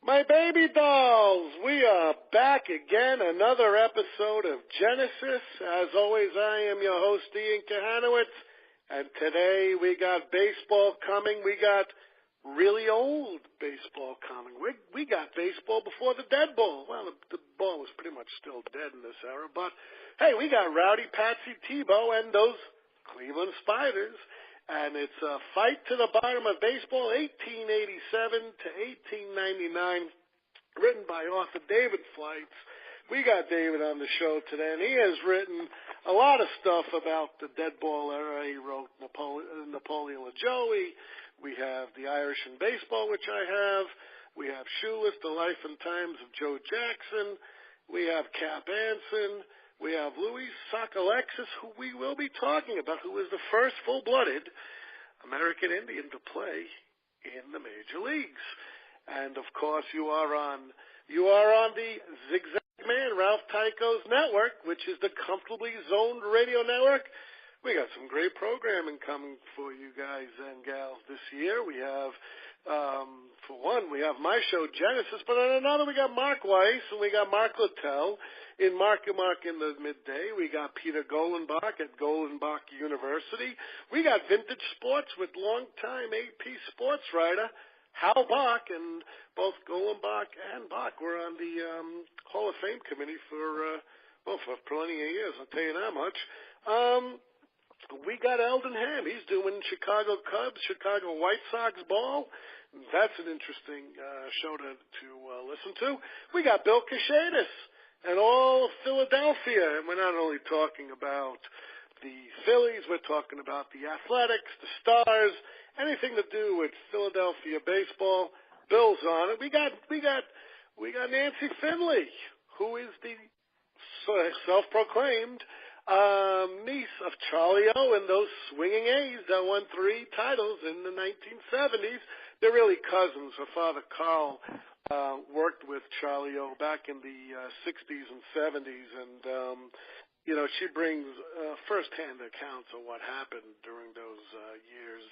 My baby dolls, we are back again, another episode of Genesis. As always, I am your host, Ian Kahanowitz, and today we got baseball coming. We got really old baseball coming. We got baseball before the dead ball. Well, the ball was pretty much still dead in this era, but hey, we got Rowdy Patsy Tebeau and those Cleveland Spiders. And it's a fight to the bottom of baseball, 1887 to 1899, written by author David Fleitz. We got David on the show today, and he has written a lot of stuff about the dead ball era. He wrote Napoleon LaJoie. We have The Irish in Baseball, which I have. We have Shoeless, The Life and Times of Joe Jackson. We have Cap Anson. We have Louis Sockalexis, who we will be talking about, who is the first full-blooded American Indian to play in the major leagues. And of course, you are on the Zigzag Man, Ralph Tycho's network, which is the Comfortably Zoned Radio Network. We got some great programming coming for you guys and gals this year. We have, for one, we have my show Genesis, but on another we got Mark Weiss and we got Mark Littell. In Mark and Mark in the midday, we got Peter Golenbach at Golenbach University. We got Vintage Sports with longtime AP sports writer Hal Bach, and both Golenbach and Bach were on the Hall of Fame committee for plenty of years, I'll tell you that much. We got Eldon Ham. He's doing Chicago Cubs, Chicago White Sox ball. That's an interesting show to listen to. We got Bill Kashadis and all of Philadelphia. And we're not only talking about the Phillies, we're talking about the Athletics, the Stars, anything to do with Philadelphia baseball. Bill's on it. We got Nancy Finley, who is the self-proclaimed niece of Charlie O and those swinging A's that won 3 titles in the 1970s. They're really cousins. Her father, Carl, worked with Charlie O back in the 60s and 70s, and she brings firsthand accounts of what happened during those years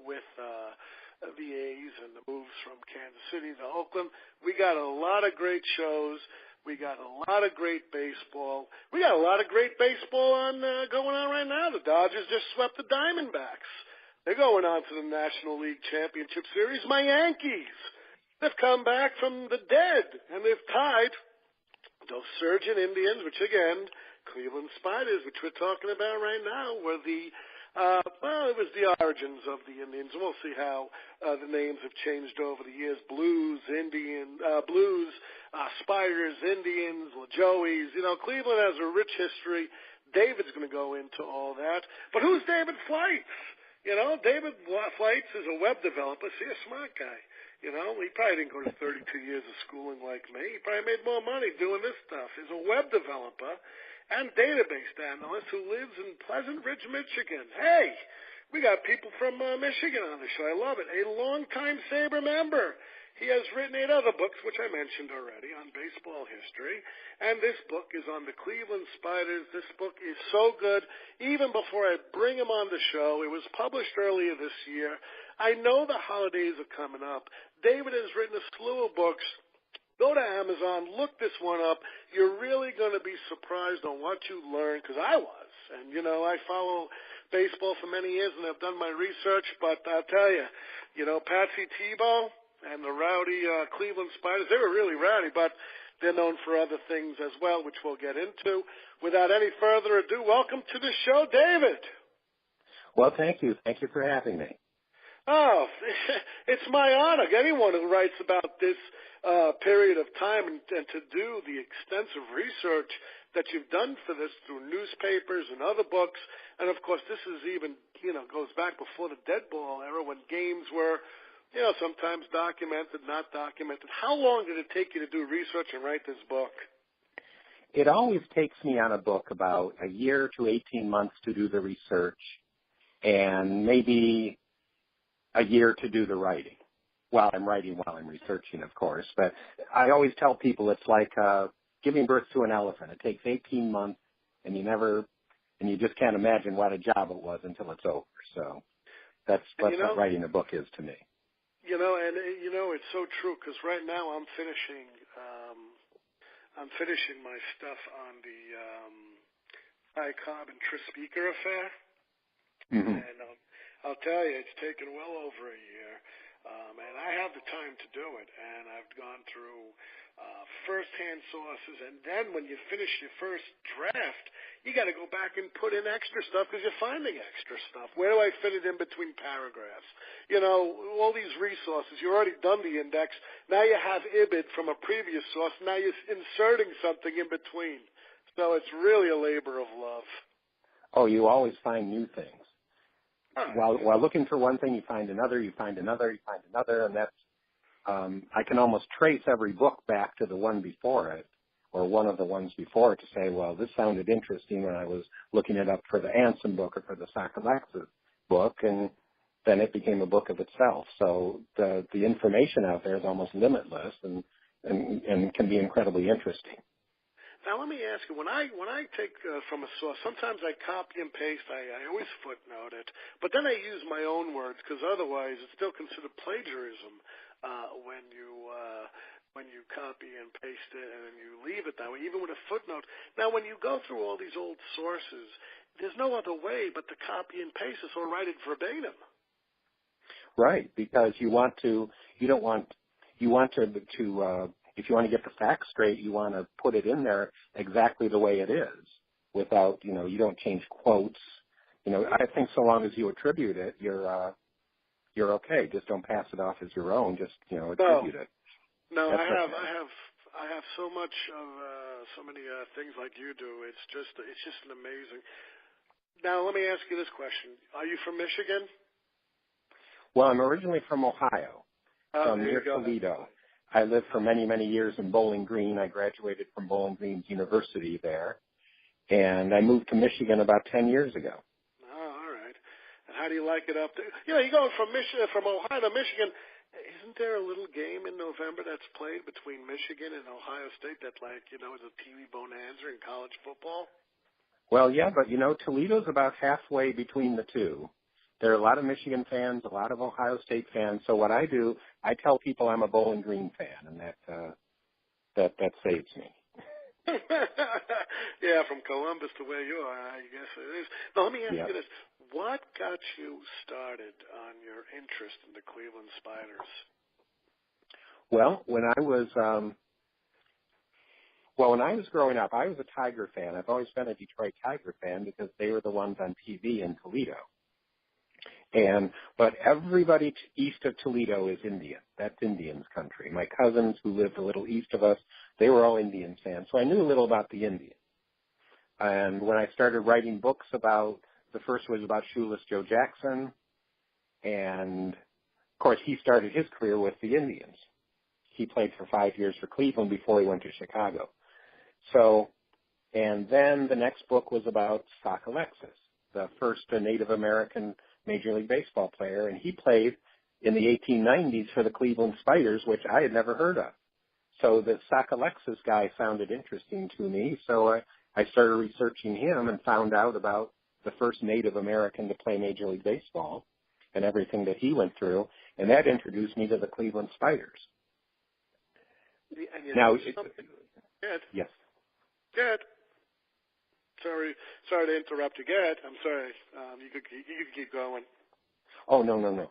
with the A's and the moves from Kansas City to Oakland. We got a lot of great shows. We got a lot of great baseball. We got a lot of great baseball going on right now. The Dodgers just swept the Diamondbacks. They're going on to the National League Championship Series. My Yankees, they've come back from the dead, and they've tied those surging Indians, which, again, Cleveland Spiders, which we're talking about right now, were it was the origins of the Indians. And we'll see how the names have changed over the years. Blues, Spiders, Indians, LaJoies. Cleveland has a rich history. David's going to go into all that. But who's David Fleitz? David Fleitz is a web developer. See, a smart guy. He probably didn't go to 32 years of schooling like me. He probably made more money doing this stuff. He's a web developer and database analyst who lives in Pleasant Ridge, Michigan. Hey, we got people from Michigan on the show. I love it. A longtime Sabre member. He has written 8 other books, which I mentioned already, on baseball history. And this book is on the Cleveland Spiders. This book is so good. Even before I bring him on the show, it was published earlier this year. I know the holidays are coming up. David has written a slew of books. Go to Amazon, look this one up. You're really going to be surprised on what you learn, because I was. And, I follow baseball for many years, and I've done my research. But I'll tell you, Patsy Tebeau and the rowdy Cleveland Spiders, they were really rowdy, but they're known for other things as well, which we'll get into. Without any further ado, welcome to the show, David. Well, thank you. Thank you for having me. Oh, it's my honor. Anyone who writes about this period of time and to do the extensive research that you've done for this through newspapers and other books. And, of course, this is even, goes back before the dead ball era when games were, sometimes documented, not documented. How long did it take you to do research and write this book? It always takes me on a book about a year to 18 months to do the research and maybe a year to do the writing. While I'm researching, of course. But I always tell people it's like giving birth to an elephant. It takes 18 months, and you just can't imagine what a job it was until it's over. So that's what writing a book is to me. It's so true because right now I'm finishing my stuff on the high Cobb and Tris Speaker affair, and I'll tell you, it's taken well over a year, and I have the time to do it, and I've gone through first-hand sources, and then when you finish your first draft, you got to go back and put in extra stuff because you're finding extra stuff. Where do I fit it in between paragraphs? All these resources. You already done the index. Now you have IBID from a previous source. Now you're inserting something in between. So it's really a labor of love. Oh, you always find new things. While looking for one thing, you find another, you find another, you find another, and that's I can almost trace every book back to the one before it, or one of the ones before it, to say, well, this sounded interesting when I was looking it up for the Anson book or for the Sakalexis book, and then it became a book of itself. So the information out there is almost limitless and can be incredibly interesting. Now, let me ask you, when I take from a source, sometimes I copy and paste. I always footnote it, but then I use my own words because otherwise it's still considered plagiarism when you copy and paste it and then you leave it that way, even with a footnote. Now, when you go through all these old sources, there's no other way but to copy and paste it or write it verbatim. Right, because if you want to if you want to get the facts straight, you want to put it in there exactly the way it is without, you don't change quotes. I think so long as you attribute it, you're okay. Just don't pass it off as your own. Just, attribute it. No, That's I have so much of so many things like you do. It's just an amazing. Now, let me ask you this question. Are you from Michigan? Well, I'm originally from Ohio, from near go. Toledo. I lived for many, many years in Bowling Green. I graduated from Bowling Green University there, and I moved to Michigan about 10 years ago. Oh, all right. And how do you like it up there? You're going from Ohio to Michigan. Isn't there a little game in November that's played between Michigan and Ohio State that, is a TV bonanza in college football? Well, yeah, but, Toledo's about halfway between the two. There are a lot of Michigan fans, a lot of Ohio State fans. So what I do, I tell people I'm a Bowling Green fan, and that saves me. Yeah, from Columbus to where you are, I guess it is. Now, let me ask you this. What got you started on your interest in the Cleveland Spiders? Well, when I was growing up, I was a Tiger fan. I've always been a Detroit Tiger fan because they were the ones on TV in Toledo. But everybody east of Toledo is Indian. That's Indians country. My cousins who lived a little east of us, they were all Indian fans. So I knew a little about the Indians. And when I started writing books the first was about Shoeless Joe Jackson. And, of course, he started his career with the Indians. He played for 5 years for Cleveland before he went to Chicago. So, and then the next book was about Sakalexis, the first Native American Major League Baseball player, and he played in the 1890s for the Cleveland Spiders, which I had never heard of. So the Sakalexis guy sounded interesting to me, so I started researching him and found out about the first Native American to play Major League Baseball and everything that he went through, and that introduced me to the Cleveland Spiders. Now, yes. Good. Sorry to interrupt you. Good. I'm sorry. You could keep going. Oh, no.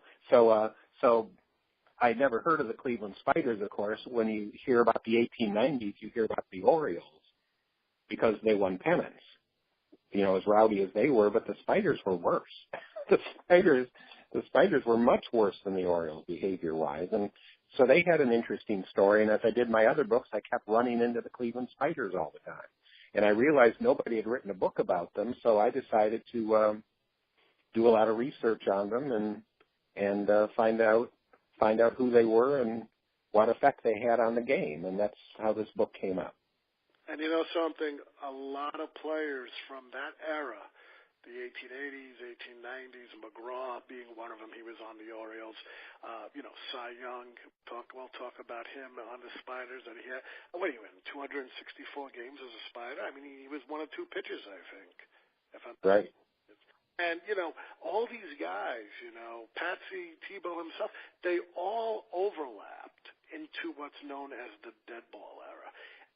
So I'd never heard of the Cleveland Spiders, of course. When you hear about the 1890s, you hear about the Orioles because they won pennants, as rowdy as they were, but the Spiders were worse. The Spiders were much worse than the Orioles behavior-wise, and so they had an interesting story, and as I did my other books, I kept running into the Cleveland Spiders all the time. And I realized nobody had written a book about them, so I decided to do a lot of research on them and find out who they were and what effect they had on the game, and that's how this book came out. And you know something? A lot of players from that era, the 1880s, 1890s, McGraw being one of them, he was on the Orioles. Cy Young, we'll talk about him on the Spiders that he had. What do you win? 264 games as a Spider? I mean, he was one of two pitchers, I think. Right. And, all these guys, Patsy Tebeau himself, they all overlapped into what's known as the dead ball era.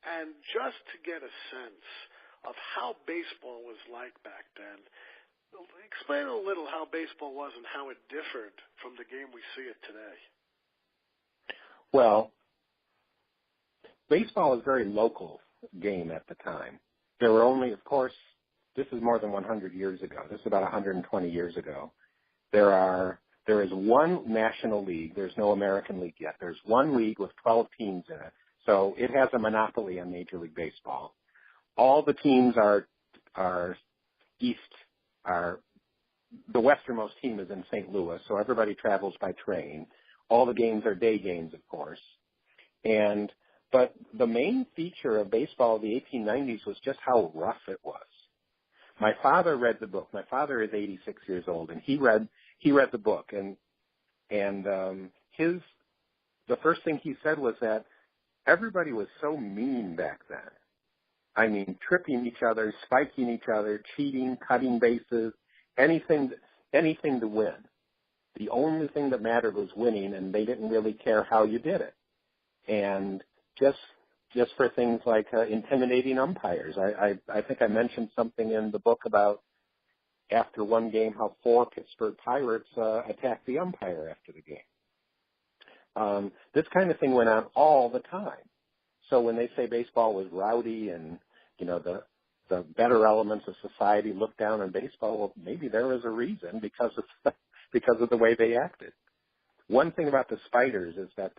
And just to get a sense of how baseball was like back then, explain a little how baseball was and how it differed from the game we see it today. Well, baseball was a very local game at the time. There were only, of course, this is more than 100 years ago. This is about 120 years ago. There is one national league. There's no American League yet. There's one league with 12 teams in it. So it has a monopoly on Major League Baseball. All the teams are the westernmost team is in St. Louis, so everybody travels by train. All the games are day games, of course. But the main feature of baseball of the 1890s was just how rough it was. My father read the book. My father is 86 years old, and he read the book, and the first thing he said was that everybody was so mean back then. I mean, tripping each other, spiking each other, cheating, cutting bases, anything to win. The only thing that mattered was winning, and they didn't really care how you did it. And just for things like intimidating umpires. I think I mentioned something in the book about after one game how 4 Pittsburgh Pirates attacked the umpire after the game. This kind of thing went on all the time. So when they say baseball was rowdy and, the better elements of society looked down on baseball, well, maybe there was a reason because of the way they acted. One thing about the Spiders is that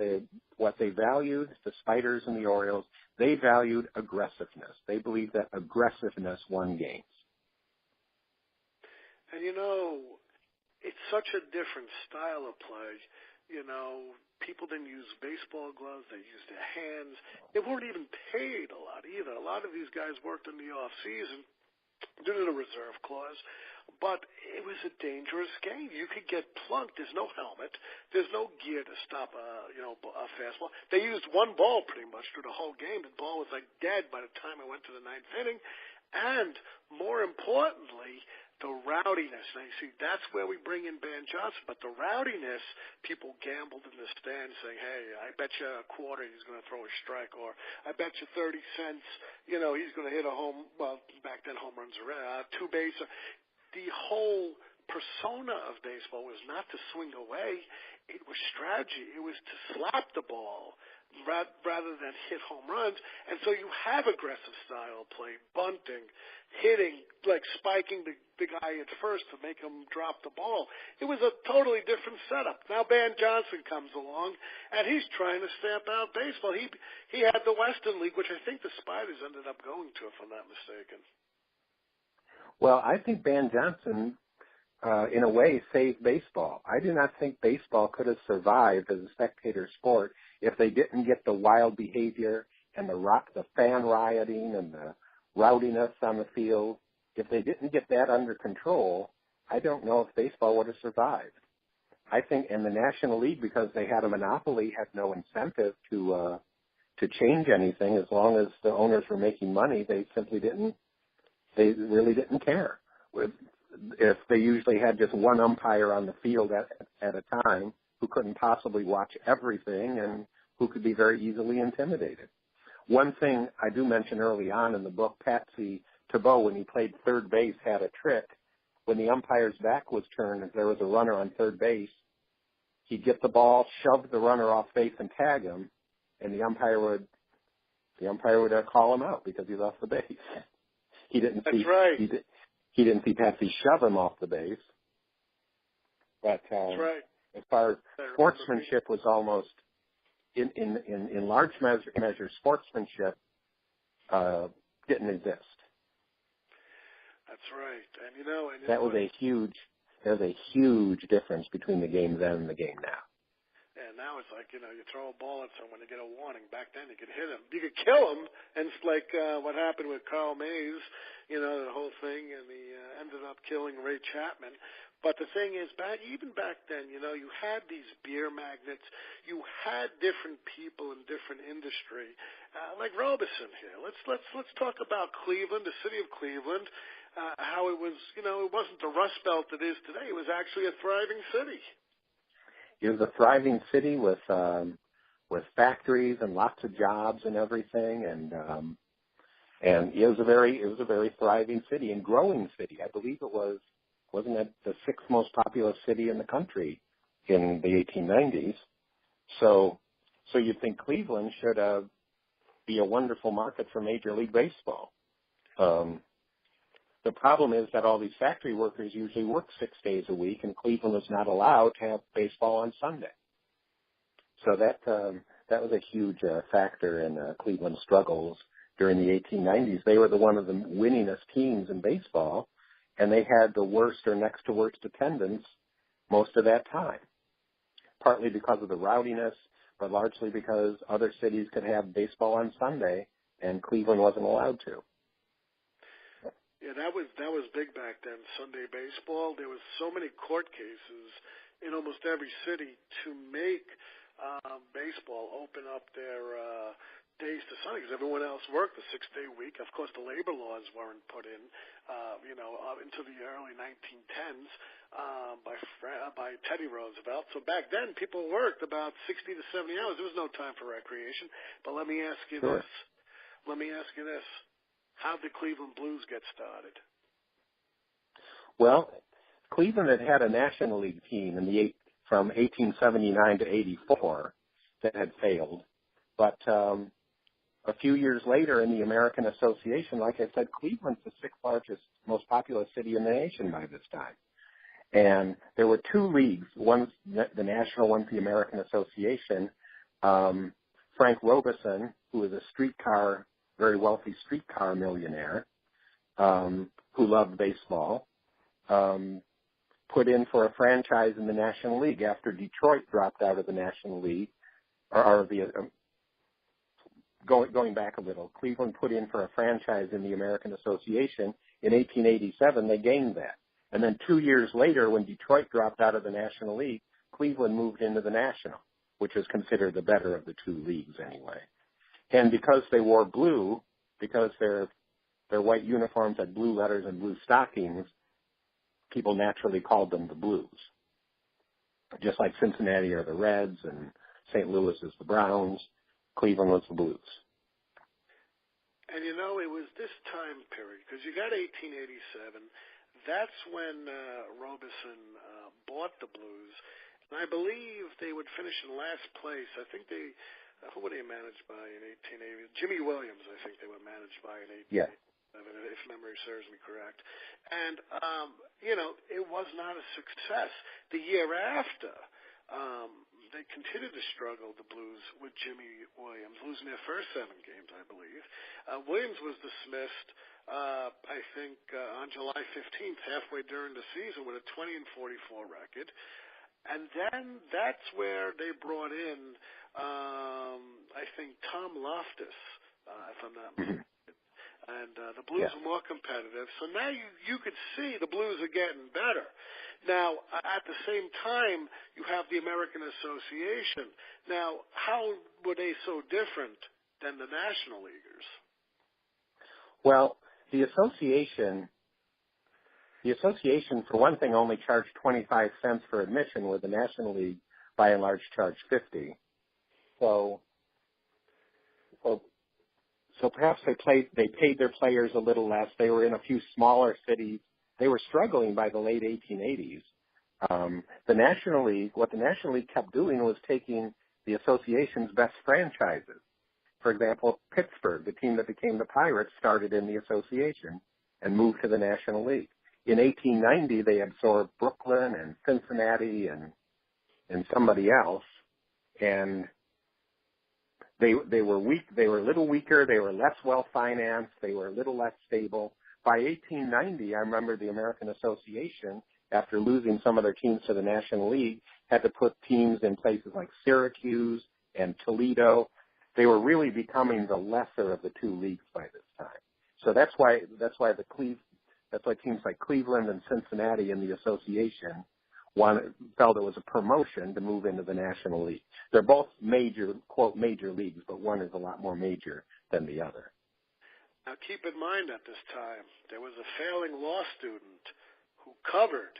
what they valued, the Spiders and the Orioles, they valued aggressiveness. They believed that aggressiveness won games. And, it's such a different style of play. People didn't use baseball gloves. They used their hands. They weren't even paid a lot either. A lot of these guys worked in the off-season due to the reserve clause. But it was a dangerous game. You could get plunked. There's no helmet. There's no gear to stop a fastball. They used one ball pretty much through the whole game. The ball was like dead by the time it went to the 9th inning. And more importantly, the rowdiness. Now, you see, that's where we bring in Van Johnson. But the rowdiness, people gambled in the stands saying, hey, I bet you a quarter he's going to throw a strike, or I bet you 30 cents, he's going to hit a home, well, back then home runs are two-base. The whole persona of baseball was not to swing away. It was strategy. It was to slap the ball rather than hit home runs. And so you have aggressive style play, bunting, hitting, like spiking the guy at first to make him drop the ball. It was a totally different setup. Now Van Johnson comes along, and he's trying to stamp out baseball. He had the Western League, which I think the Spiders ended up going to, if I'm not mistaken. Well, I think Van Johnson, in a way, saved baseball. I do not think baseball could have survived as a spectator sport if they didn't get the wild behavior and the fan rioting and the rowdiness on the field. If they didn't get that under control, I don't know if baseball would have survived. I think, and the National League, because they had a monopoly, had no incentive to change anything. As long as the owners were making money, they really didn't care. If they usually had just one umpire on the field at a time who couldn't possibly watch everything and who could be very easily intimidated. One thing I do mention early on in the book, Patsy Tebeau, when he played third base, had a trick. When the umpire's back was turned, if there was a runner on third base, he'd get the ball, shove the runner off base, and tag him, and the umpire would call him out because he left the base. He didn't see. Right. He didn't see Patsy shove him off the base. But That's right. As far as sportsmanship was almost in large measure, sportsmanship didn't exist. That's right, and that was a huge difference between the game then and the game now. And now it's like, you throw a ball at someone to get a warning. Back then you could hit him. You could kill him, and it's like what happened with Carl Mays, the whole thing, and he ended up killing Ray Chapman. But the thing is, even back then, you had these beer magnets. You had different people in different industry, like Robeson here. Let's talk about Cleveland, the city of Cleveland. how it was, it wasn't the Rust Belt it is today. It was actually a thriving city. It was a thriving city with factories and lots of jobs and everything, and it was a very thriving city and growing city. I believe wasn't it the sixth most populous city in the country in the 1890s? So you'd think Cleveland should be a wonderful market for Major League Baseball. The problem is that all these factory workers usually work 6 days a week, and Cleveland is not allowed to have baseball on Sunday. So that was a huge factor in Cleveland's struggles during the 1890s. They were one of the winningest teams in baseball, and they had the worst or next to worst attendance most of that time, partly because of the rowdiness, but largely because other cities could have baseball on Sunday, and Cleveland wasn't allowed to. Yeah, that was big back then, Sunday baseball. There was so many court cases in almost every city to make baseball open up their days to Sunday because everyone else worked the 6-day week. Of course, the labor laws weren't put in, into the early 1910s by Teddy Roosevelt. So back then, people worked about 60 to 70 hours. There was no time for recreation. But let me ask you this. How did the Cleveland Blues get started? Well, Cleveland had a National League team from 1879 to 84 that had failed. But a few years later in the American Association, like I said, Cleveland's the sixth largest, most populous city in the nation by this time. And there were two leagues, one the National, one the American Association. Frank Robeson, who was a very wealthy streetcar millionaire, who loved baseball, put in for a franchise in the National League after Detroit dropped out of the National League, going back a little. Cleveland put in for a franchise in the American Association. In 1887, they gained that. And then 2 years later, when Detroit dropped out of the National League, Cleveland moved into the National, which is considered the better of the two leagues anyway. And because they wore blue, because their white uniforms had blue letters and blue stockings, people naturally called them the Blues. Just like Cincinnati are the Reds and St. Louis is the Browns, Cleveland was the Blues. And it was this time period, because you got 1887. That's when Robeson bought the Blues. And I believe they would finish in last place. I think who were they managed by in 1880? Jimmy Williams, I think they were managed by in 1887, if memory serves me correct. And, it was not a success. The year after, they continued to struggle, the Blues, with Jimmy Williams, losing their first 7 games, I believe. Williams was dismissed, I think, on July 15th, halfway during the season, with a 20-44 record. And then that's where they brought in, I think, Tom Loftus, if I'm not mistaken. And the Blues were more competitive. So now you could see the Blues are getting better. Now, at the same time, you have the American Association. Now, how were they so different than the National Leaguers? Well, the association, for one thing, only charged 25 cents for admission, where the National League, by and large, charged 50. So perhaps they paid their players a little less. They were in a few smaller cities. They were struggling by the late 1880s. What the National League kept doing was taking the association's best franchises. For example, Pittsburgh, the team that became the Pirates, started in the association and moved to the National League. In 1890, they absorbed Brooklyn and Cincinnati and somebody else, and they were weak. They were a little weaker. They were less well financed. They were a little less stable. By 1890, I remember the American Association, after losing some of their teams to the National League, had to put teams in places like Syracuse and Toledo. They were really becoming the lesser of the two leagues by this time. So that's why teams like Cleveland and Cincinnati in the association felt it was a promotion to move into the National League. They're both major, quote, major leagues, but one is a lot more major than the other. Now, keep in mind at this time, there was a failing law student who covered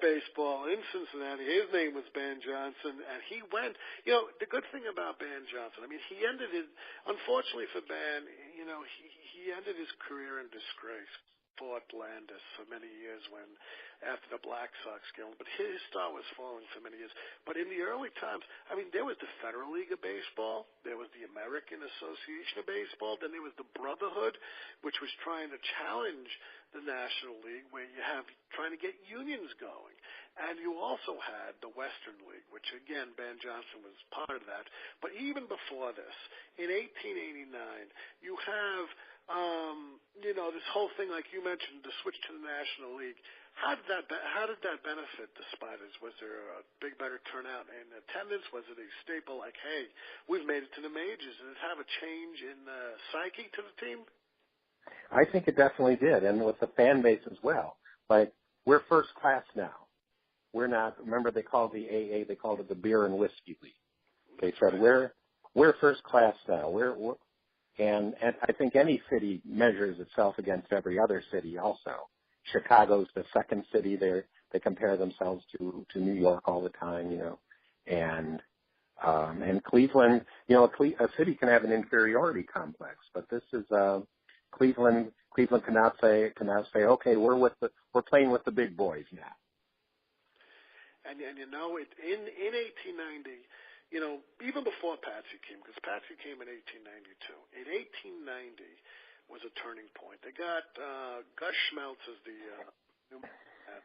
baseball in Cincinnati. His name was Ban Johnson, and he went. You know, the good thing about Ban Johnson, I mean, he ended his. Unfortunately for Ban, you know, he ended his career in disgrace. Fought Landis for many years after the Black Sox killed him, but his star was falling for many years. But in the early times, I mean, there was the Federal League of Baseball, there was the American Association of Baseball, then there was the Brotherhood, which was trying to challenge the National League, where you have trying to get unions going. And you also had the Western League, which again, Ban Johnson was part of that. But even before this, in 1889, you have you know, this whole thing, like you mentioned, the switch to the National League. How did that benefit the Spiders? Was there a big, better turnout in attendance? Was it a staple like, hey, we've made it to the majors? Did it have a change in the psyche to the team? I think it definitely did, and with the fan base as well. Like, we're first class now. We're not. Remember, they called the AA, they called it the Beer and Whiskey League. They said we're first class now. And I think any city measures itself against every other city also. Chicago's the second city. They compare themselves to New York all the time, you know. And Cleveland, you know, a city can have an inferiority complex, but this is Cleveland cannot say, okay, we're playing with the big boys now. And you know, in 1890, you know, even before Patsy came, because Patsy came in 1892. In 1890 was a turning point. They got Gus Schmeltz as the new man.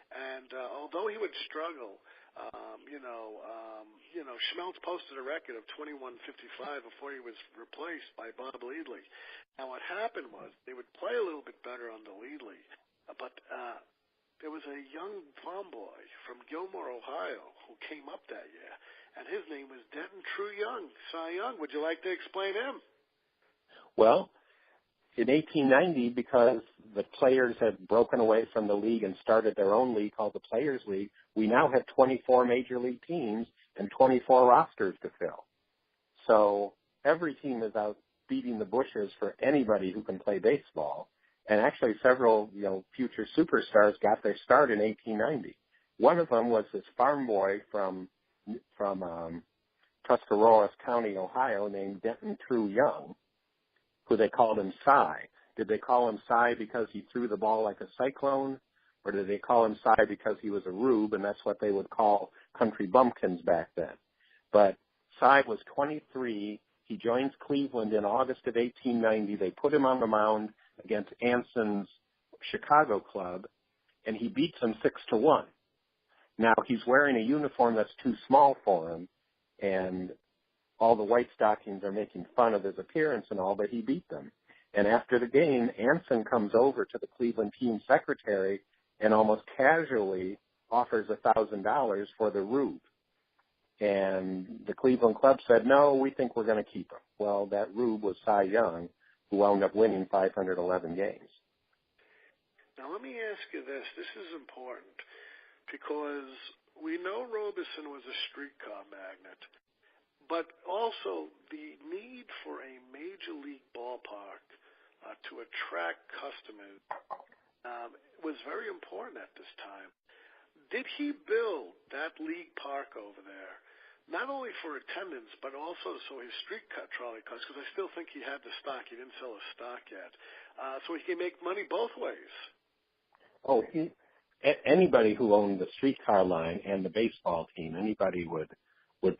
And although he would struggle, Schmeltz posted a record of 21.55 before he was replaced by Bob Leadley. Now what happened was they would play a little bit better under Leadley, but there was a young farm boy from Gilmore, Ohio, who came up that year. And his name was Denton True Young, Cy Young. Would you like to explain him? Well, in 1890, because the players had broken away from the league and started their own league called the Players League, we now have 24 major league teams and 24 rosters to fill. So every team is out beating the bushes for anybody who can play baseball. And actually several, you know, future superstars got their start in 1890. One of them was this farm boy from Tuscarawas County, Ohio, named Denton True Young, who they called him Cy. Did they call him Cy because he threw the ball like a cyclone, or did they call him Cy because he was a rube, and that's what they would call country bumpkins back then? But Cy was 23. He joins Cleveland in August of 1890. They put him on the mound against Anson's Chicago club, and he beats them 6-1. Now, he's wearing a uniform that's too small for him, and all the White Stockings are making fun of his appearance and all, but he beat them. And after the game, Anson comes over to the Cleveland team secretary and almost casually offers $1,000 for the rube. And the Cleveland club said, no, we think we're going to keep him. Well, that rube was Cy Young, who wound up winning 511 games. Now, let me ask you this. This is important because we know Robeson was a streetcar magnet, but also the need for a major league ballpark to attract customers was very important at this time. Did he build that league park over there, not only for attendance, but also so his streetcar trolley cars, because I still think he had the stock. He didn't sell his stock yet. So he can make money both ways. Oh, anybody who owned the streetcar line and the baseball team, anybody would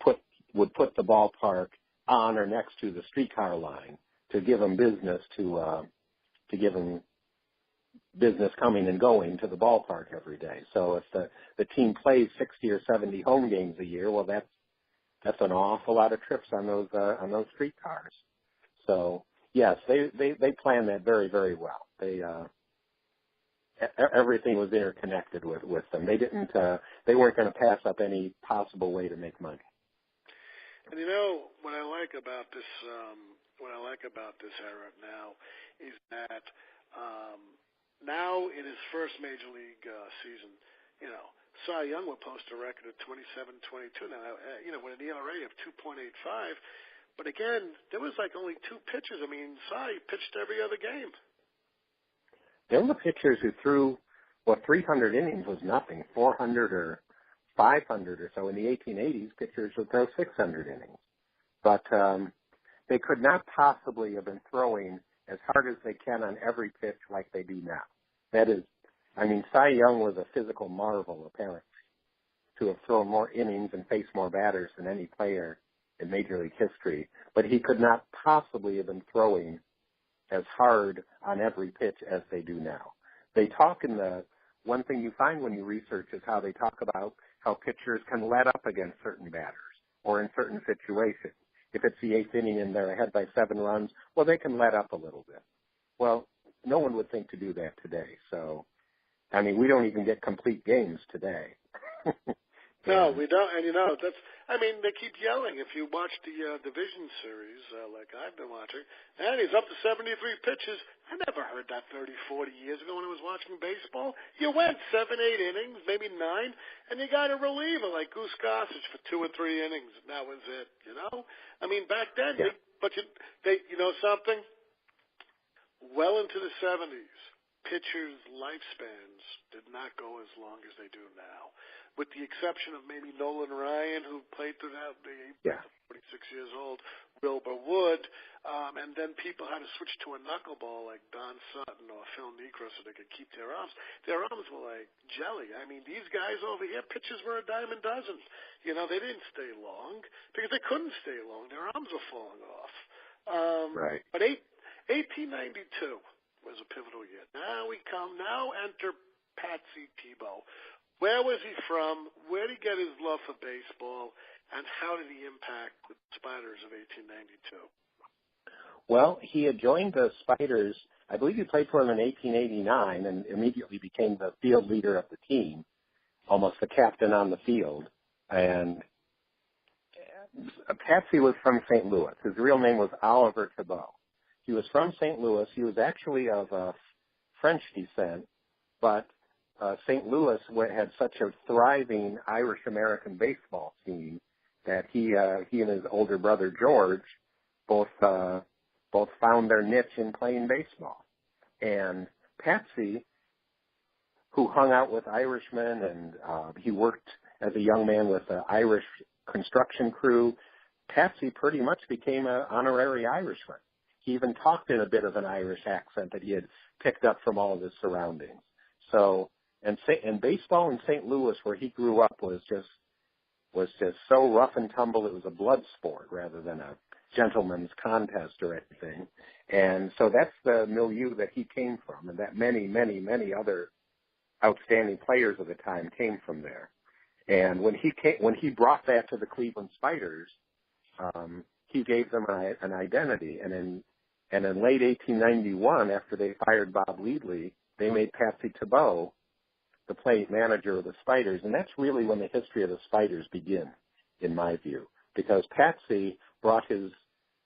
put the ballpark on or next to the streetcar line to give them business, to give them business coming and going to the ballpark every day. So if the team plays 60 or 70 home games a year, well, that's an awful lot of trips on those streetcars. So yes, they planned that very, very well. Everything was interconnected with them. They weren't going to pass up any possible way to make money. And you know what I like about this era now is that now in his first major league season, you know, Cy Young will post a record of 27-22 now. You know, with an ERA of 2.85, But again, there was like only 2 pitchers. I mean, Cy pitched every other game. There were pitchers who threw, 300 innings was nothing, 400 or 500 or so. In the 1880s, pitchers would throw 600 innings. But they could not possibly have been throwing as hard as they can on every pitch like they do now. That is, Cy Young was a physical marvel, apparently, to have thrown more innings and faced more batters than any player in Major League history. But he could not possibly have been throwing as hard on every pitch as they do now. They talk one thing you find when you research is how they talk about how pitchers can let up against certain batters or in certain situations. If it's the 8th inning and they're ahead by 7 runs, well, they can let up a little bit. Well, no one would think to do that today. So, we don't even get complete games today. No, we don't. And, they keep yelling. If you watch the division series, like I've been watching, and he's up to 73 pitches. I never heard that 30, 40 years ago when I was watching baseball. You went 7, 8 innings, maybe 9, and you got a reliever like Goose Gossage for 2 or 3 innings, and that was it, Back then, yeah. Something? Well into the 70s, pitchers' lifespans did not go as long as they do now, with the exception of maybe Nolan Ryan, who played throughout the 46 years old, Wilbur Wood, and then people had to switch to a knuckleball like Don Sutton or Phil Niekro so they could keep their arms. Their arms were like jelly. These guys over here, pitchers were a dime a dozen. They didn't stay long because they couldn't stay long. Their arms were falling off. Right. But 1892 was a pivotal year. Now enter Patsy Tebeau. Where was he from? Where did he get his love for baseball? And how did he impact the Spiders of 1892? Well, he had joined the Spiders, I believe he played for them in 1889 and immediately became the field leader of the team, almost the captain on the field. And Patsy was from St. Louis. His real name was Oliver Tebeau. He was from St. Louis. He was actually of French descent, but St. Louis had such a thriving Irish-American baseball scene that he and his older brother George both found their niche in playing baseball. And Patsy, who hung out with Irishmen and he worked as a young man with an Irish construction crew, Patsy pretty much became an honorary Irishman. He even talked in a bit of an Irish accent that he had picked up from all of his surroundings. So, and baseball in St. Louis, where he grew up, was just so rough and tumble. It was a blood sport rather than a gentleman's contest or anything. And so that's the milieu that he came from, and that many, many, many other outstanding players of the time came from there. And when he brought that to the Cleveland Spiders, he gave them an identity. And in late 1891, after they fired Bob Leadley, they made Patsy Tebeau the plate manager of the Spiders. And that's really when the history of the Spiders begins, in my view, because Patsy brought his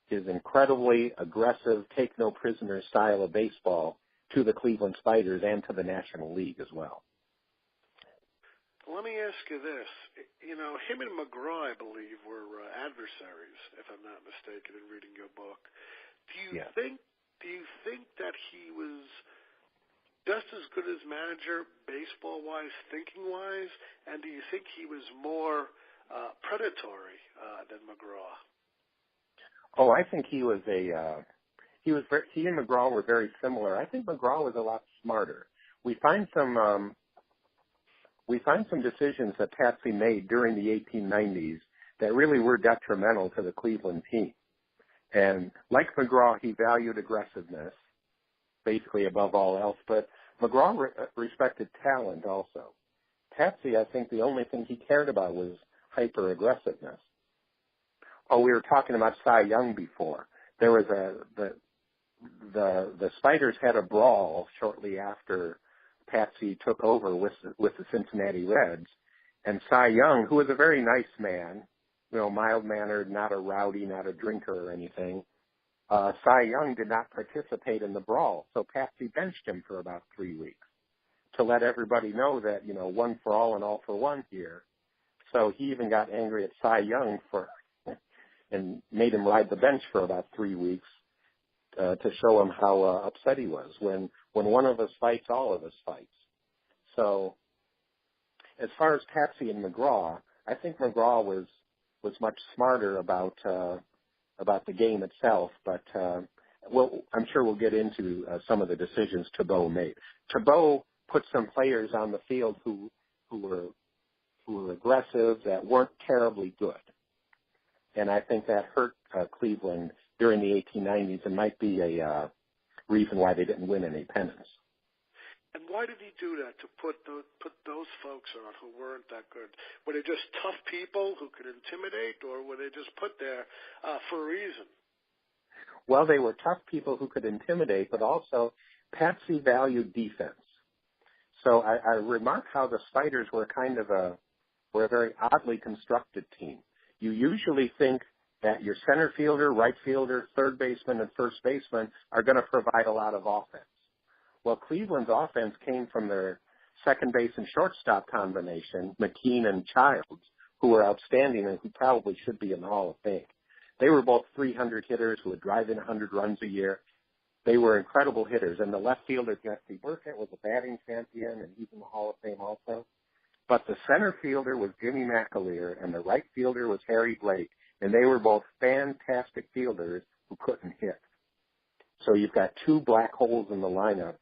incredibly aggressive, take-no-prisoner style of baseball to the Cleveland Spiders and to the National League as well. Let me ask you this. Him and McGraw, I believe, were adversaries, if I'm not mistaken, in reading your book. Do you think that he was just as good as manager, baseball-wise, thinking-wise, and do you think he was more predatory than McGraw? Oh, I think he and McGraw were very similar. I think McGraw was a lot smarter. We find some decisions that Patsy made during the 1890s that really were detrimental to the Cleveland team. And like McGraw, he valued aggressiveness, basically above all else, but McGraw respected talent also. Patsy, I think the only thing he cared about was hyper-aggressiveness. Oh, we were talking about Cy Young before. There was the Spiders had a brawl shortly after Patsy took over with the Cincinnati Reds, and Cy Young, who was a very nice man, mild-mannered, not a rowdy, not a drinker or anything, Cy Young did not participate in the brawl, so Patsy benched him for about 3 weeks to let everybody know that, one for all and all for one here. So he even got angry at Cy Young for, and made him ride the bench for about 3 weeks to show him how upset he was. When one of us fights, all of us fights. So as far as Patsy and McGraw, I think McGraw was much smarter about the game itself, but I'm sure we'll get into some of the decisions Tebeau made. Tebeau put some players on the field who were aggressive, that weren't terribly good. And I think that hurt Cleveland during the 1890s and might be a reason why they didn't win any pennants. And why did he do that, to put those folks on who weren't that good? Were they just tough people who could intimidate, or were they just put there for a reason? Well, they were tough people who could intimidate, but also Patsy valued defense. So I remark how the Spiders were were a very oddly constructed team. You usually think that your center fielder, right fielder, third baseman, and first baseman are going to provide a lot of offense. Well, Cleveland's offense came from their second base and shortstop combination, McKean and Childs, who were outstanding and who probably should be in the Hall of Fame. They were both 300 hitters who would drive in 100 runs a year. They were incredible hitters. And the left fielder, Jesse Burkett, was a batting champion, and he's in the Hall of Fame also. But the center fielder was Jimmy McAleer, and the right fielder was Harry Blake, and they were both fantastic fielders who couldn't hit. So you've got two black holes in the lineup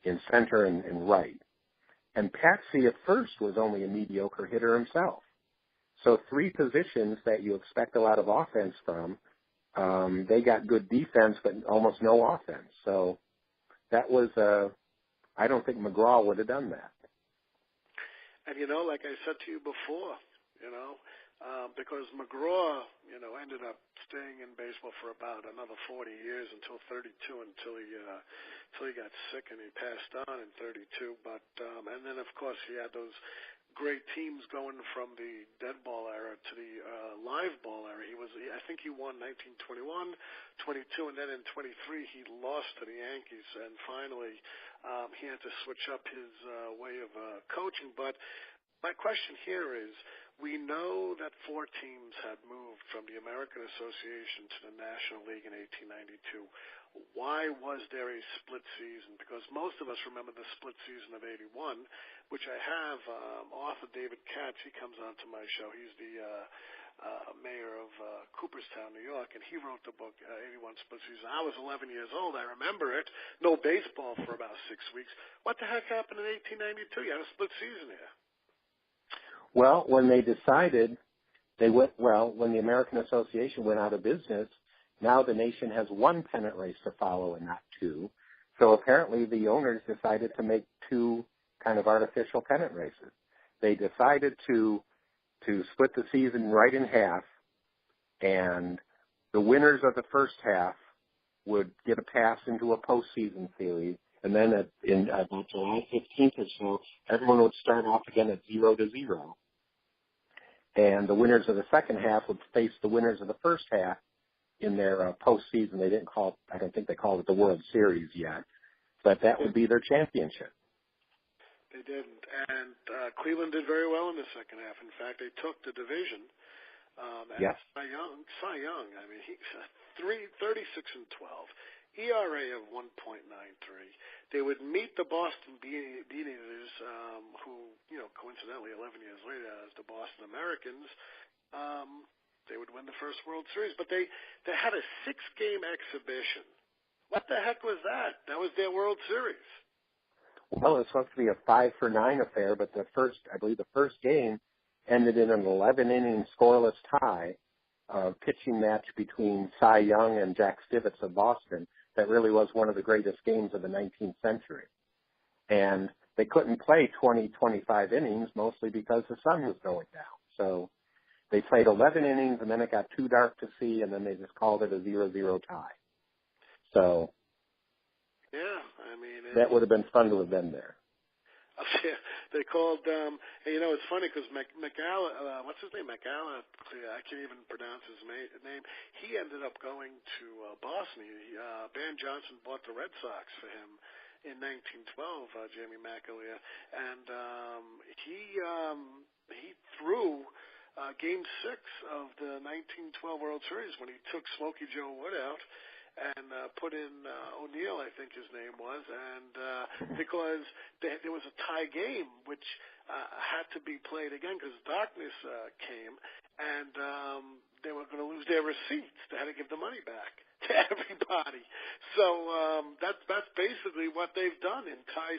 in center and right. And Patsy at first was only a mediocre hitter himself. So three positions that you expect a lot of offense from, they got good defense but almost no offense. So that was, I don't think McGraw would have done that. And, like I said to you before, because McGraw, ended up staying in baseball for about another 40 years until 32, until he got sick and he passed on in 32. But and then of course he had those great teams going from the dead ball era to the live ball era. I think he won 1921, 22, and then in 23 he lost to the Yankees, and finally he had to switch up his way of coaching. But my question here is, we know that 4 teams had moved from the American Association to the National League in 1892. Why was there a split season? Because most of us remember the split season of 81, which I have author David Katz. He comes on to my show. He's the mayor of Cooperstown, New York, and he wrote the book, 81 Split Season. I was 11 years old. I remember it. No baseball for about 6 weeks. What the heck happened in 1892? You had a split season here. Well, when they decided, when the American Association went out of business, now the nation has one pennant race to follow and not 2. So apparently the owners decided to make 2 kind of artificial pennant races. They decided to split the season right in half, and the winners of the first half would get a pass into a postseason series. And then in about July 15th or so, everyone would start off again at 0-0. And the winners of the second half would face the winners of the first half in their postseason. I don't think they called it the World Series yet, but that would be their championship. They didn't. And Cleveland did very well in the second half. In fact, they took the division. Yes. Cy Young, I mean, he's 36-12. ERA of 1.93. They would meet the Boston Bean Eaters, who, coincidentally 11 years later as the Boston Americans, they would win the first World Series. But they had a 6-game exhibition. What the heck was that? That was their World Series. Well, it was supposed to be a 5-for-9 affair, but I believe the first game ended in an 11-inning scoreless tie, pitching match between Cy Young and Jack Stivetts of Boston. That really was one of the greatest games of the 19th century. And they couldn't play 20, 25 innings, mostly because the sun was going down. So they played 11 innings, and then it got too dark to see, and then they just called it a 0-0 tie. So yeah, I mean, that would have been fun to have been there. Yeah, they called, it's funny because what's his name? I can't even pronounce his name. He ended up going to Boston. Van Johnson bought the Red Sox for him in 1912, Jamie McAleer, and he threw Game 6 of the 1912 World Series when he took Smokey Joe Wood out and put in O'Neill, I think his name was, and because there was a tie game which had to be played again because darkness came, and they were going to lose their receipts. They had to give the money back to everybody. So that's basically what they've done in tie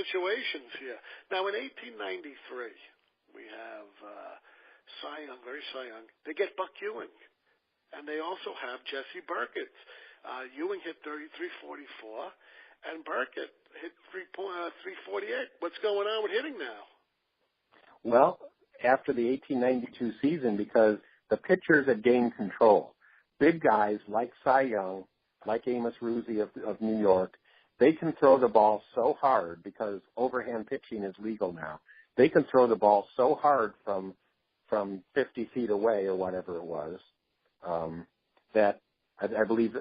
situations here. Now, in 1893, we have Cy Young, very Cy Young. They get Buck Ewing, and they also have Jesse Burkett. Ewing hit 33.44, and Burkett hit 3.48. What's going on with hitting now? Well, after the 1892 season, because the pitchers had gained control. Big guys like Cy Young, like Amos Ruzi of New York, they can throw the ball so hard because overhand pitching is legal now. They can throw the ball so hard from 50 feet away or whatever it was, that I believe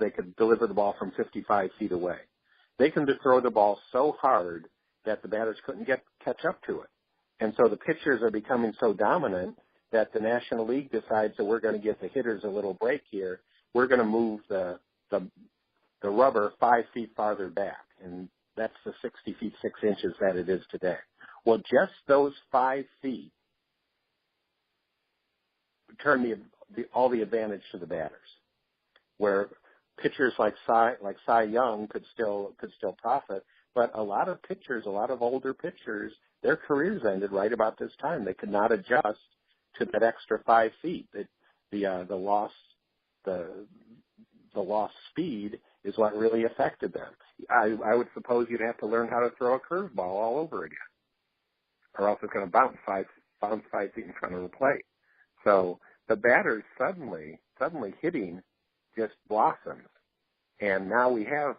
they could deliver the ball from 55 feet away. They can throw the ball so hard that the batters couldn't catch up to it. And so the pitchers are becoming so dominant that the National League decides that we're going to give the hitters a little break here. We're going to move the rubber 5 feet farther back, and that's the 60 feet 6 inches that it is today. Well, just those 5 feet turn all the advantage to the batters, where pitchers like Cy Young could still profit, but a lot of older pitchers, their careers ended right about this time. They could not adjust to that extra 5 feet. The lost speed is what really affected them. I would suppose you'd have to learn how to throw a curveball all over again, or else it's going to bounce 5 feet in front of the plate. So the batters suddenly hitting just blossomed, and now we have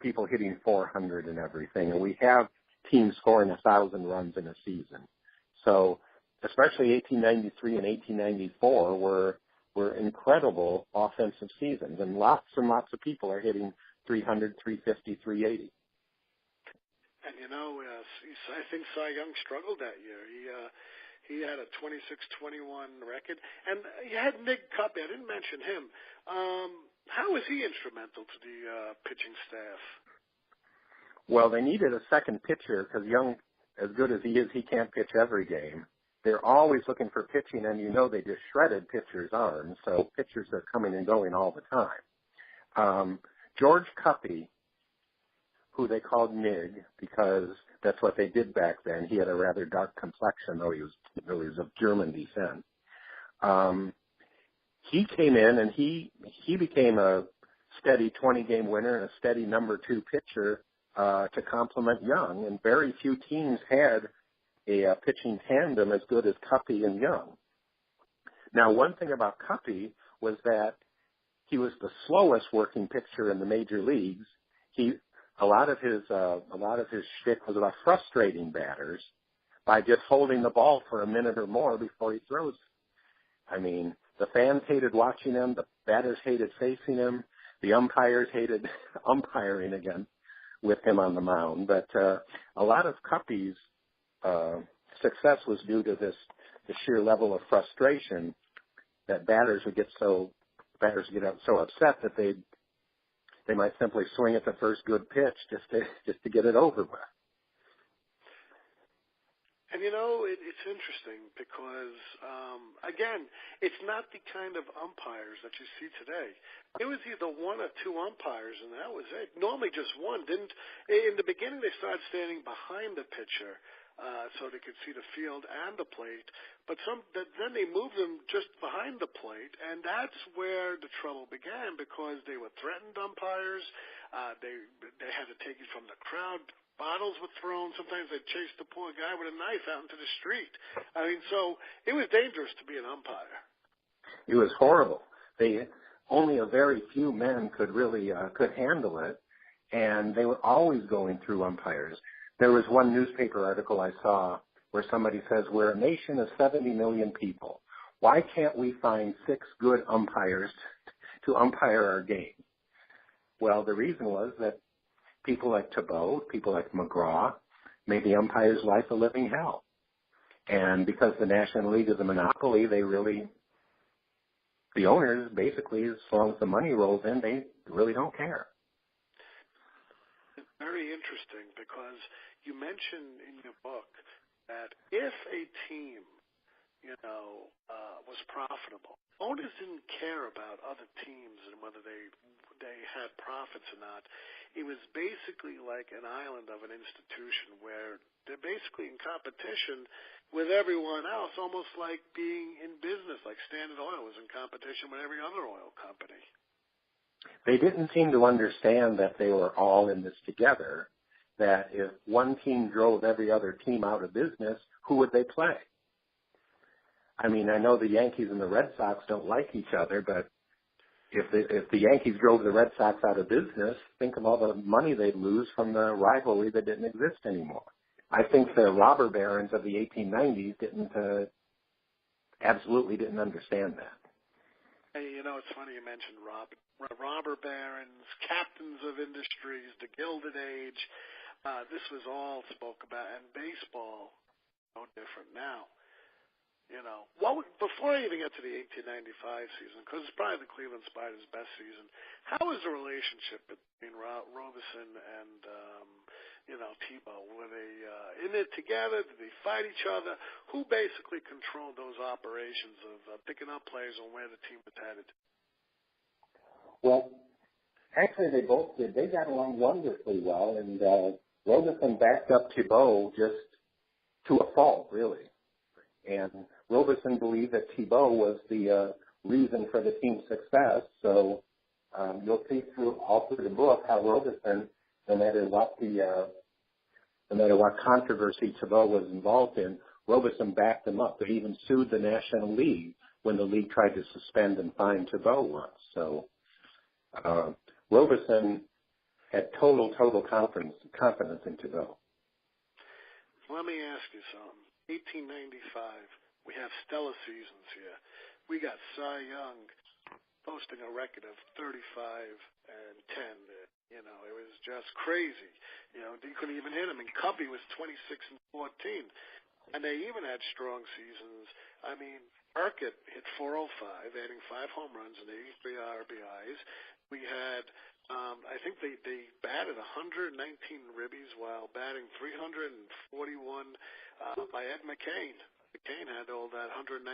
people hitting 400 and everything, and we have teams scoring 1,000 runs in a season. So especially 1893 and 1894 were incredible offensive seasons, and lots of people are hitting 300, 350, 380. And I think Cy Young struggled that year. He had a 26-21 record, and he had Nick Cuppy. I didn't mention him. How was he instrumental to the pitching staff? Well, they needed a second pitcher because Young, as good as he is, he can't pitch every game. They're always looking for pitching, and they just shredded pitchers' arms, so pitchers are coming and going all the time. George Cuppy, who they called Nig because that's what they did back then. He had a rather dark complexion, though he was of German descent. He came in and he became a steady 20-game winner and a steady number 2 pitcher to complement Young, and very few teams had a pitching tandem as good as Cuppy and Young. Now, one thing about Cuppy was that he was the slowest working pitcher in the major leagues. A lot of his shtick was about frustrating batters by just holding the ball for a minute or more before he throws it. I mean, the fans hated watching him, the batters hated facing him, the umpires hated umpiring again with him on the mound. But a lot of Cuppy's success was due to the sheer level of frustration that batters would get so upset that they might simply swing at the first good pitch just to get it over with. And it's interesting because again, it's not the kind of umpires that you see today. It was either 1 or 2 umpires, and that was it. Normally just one. In the beginning, they started standing behind the pitcher so they could see the field and the plate. But then they moved them just behind the plate, and that's where the trouble began because they were threatened umpires. They had to take it from the crowd. Bottles were thrown. Sometimes they'd chase the poor guy with a knife out into the street. I mean, so it was dangerous to be an umpire. It was horrible. Only a very few men could handle it, and they were always going through umpires. There was one newspaper article I saw where somebody says, we're a nation of 70 million people. Why can't we find 6 good umpires to umpire our game? Well, the reason was that people like Tebeau, people like McGraw, made the umpire's life a living hell. And because the National League is a monopoly, the owners, basically, as long as the money rolls in, they really don't care. It's very interesting because you mentioned in your book that if a team, was profitable, owners didn't care about other teams and whether they had profits or not. It was basically like an island of an institution where they're basically in competition with everyone else, almost like being in business, like Standard Oil was in competition with every other oil company. They didn't seem to understand that they were all in this together, that if one team drove every other team out of business, who would they play? I mean, I know the Yankees and the Red Sox don't like each other, but if the Yankees drove the Red Sox out of business, think of all the money they'd lose from the rivalry that didn't exist anymore. I think the robber barons of the 1890s absolutely didn't understand that. Hey, it's funny you mentioned robber barons, captains of industries, the Gilded Age. This was all spoke about, and baseball, no different now. Before I even get to the 1895 season, because it's probably the Cleveland Spiders' best season, how was the relationship between Robeson and, Tebeau? Were they in it together? Did they fight each other? Who basically controlled those operations of picking up players on where the team was headed? Well, actually, they both did. They got along wonderfully well, and Robeson backed up Tebeau just to a fault, really. And Robeson believed that Tebeau was the reason for the team's success. So you'll see all through the book how Robeson, no matter what controversy Tebeau was involved in, Robeson backed him up. They even sued the National League when the league tried to suspend and fine Tebeau once. So Robeson had total confidence in Tebeau. Let me ask you something. 1895, we have stellar seasons here. We got Cy Young posting a record of 35 and 10. It was just crazy. You couldn't even hit him. And Cubby was 26 and 14. And they even had strong seasons. I mean, Urquhart hit 405, adding 5 home runs and 83 RBIs. We had, I think they batted 119 ribbies while batting 341 by Ed McCain. McCain had all that 119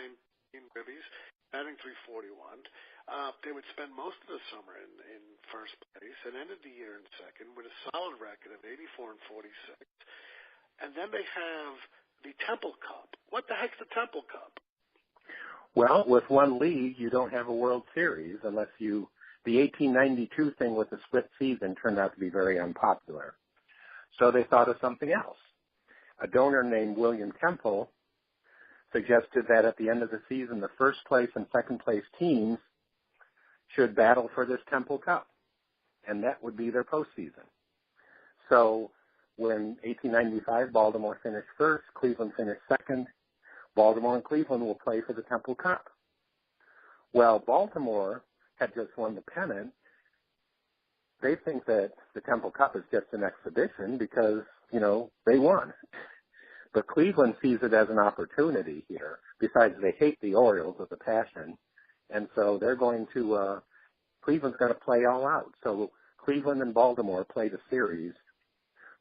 ribbies, batting 341. They would spend most of the summer in first place and ended the year in second with a solid record of 84 and 46. And then they have the Temple Cup. What the heck's the Temple Cup? Well, with one league, you don't have a World Series unless the 1892 thing with the split season turned out to be very unpopular. So they thought of something else. A donor named William Temple suggested that at the end of the season, the first place and second place teams should battle for this Temple Cup, and that would be their postseason. So when 1895 Baltimore finished first, Cleveland finished second, Baltimore and Cleveland will play for the Temple Cup. Well, Baltimore had just won the pennant. They think that the Temple Cup is just an exhibition because, they won. But Cleveland sees it as an opportunity here. Besides, they hate the Orioles with a passion. And so they're going to, Cleveland's going to play all out. So Cleveland and Baltimore played a series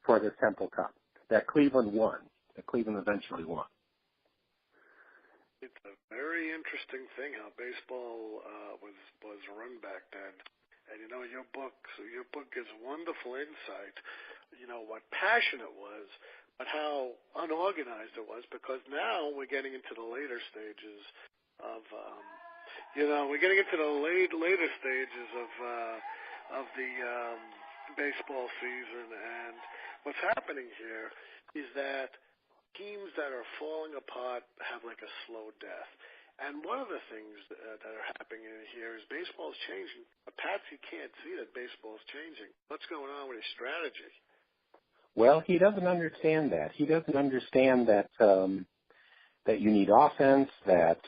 for the Temple Cup that Cleveland won, that Cleveland eventually won. It's a very interesting thing how baseball was run back then. And, your book gives wonderful insight, what passion it was, but how unorganized it was, because now we're getting into the later stages of, the baseball season. And what's happening here is that teams that are falling apart have like a slow death. And one of the things that are happening here is baseball's changing. Patsy can't see that baseball's changing. What's going on with his strategy? Well, he doesn't understand that. He doesn't understand that that you need offense, that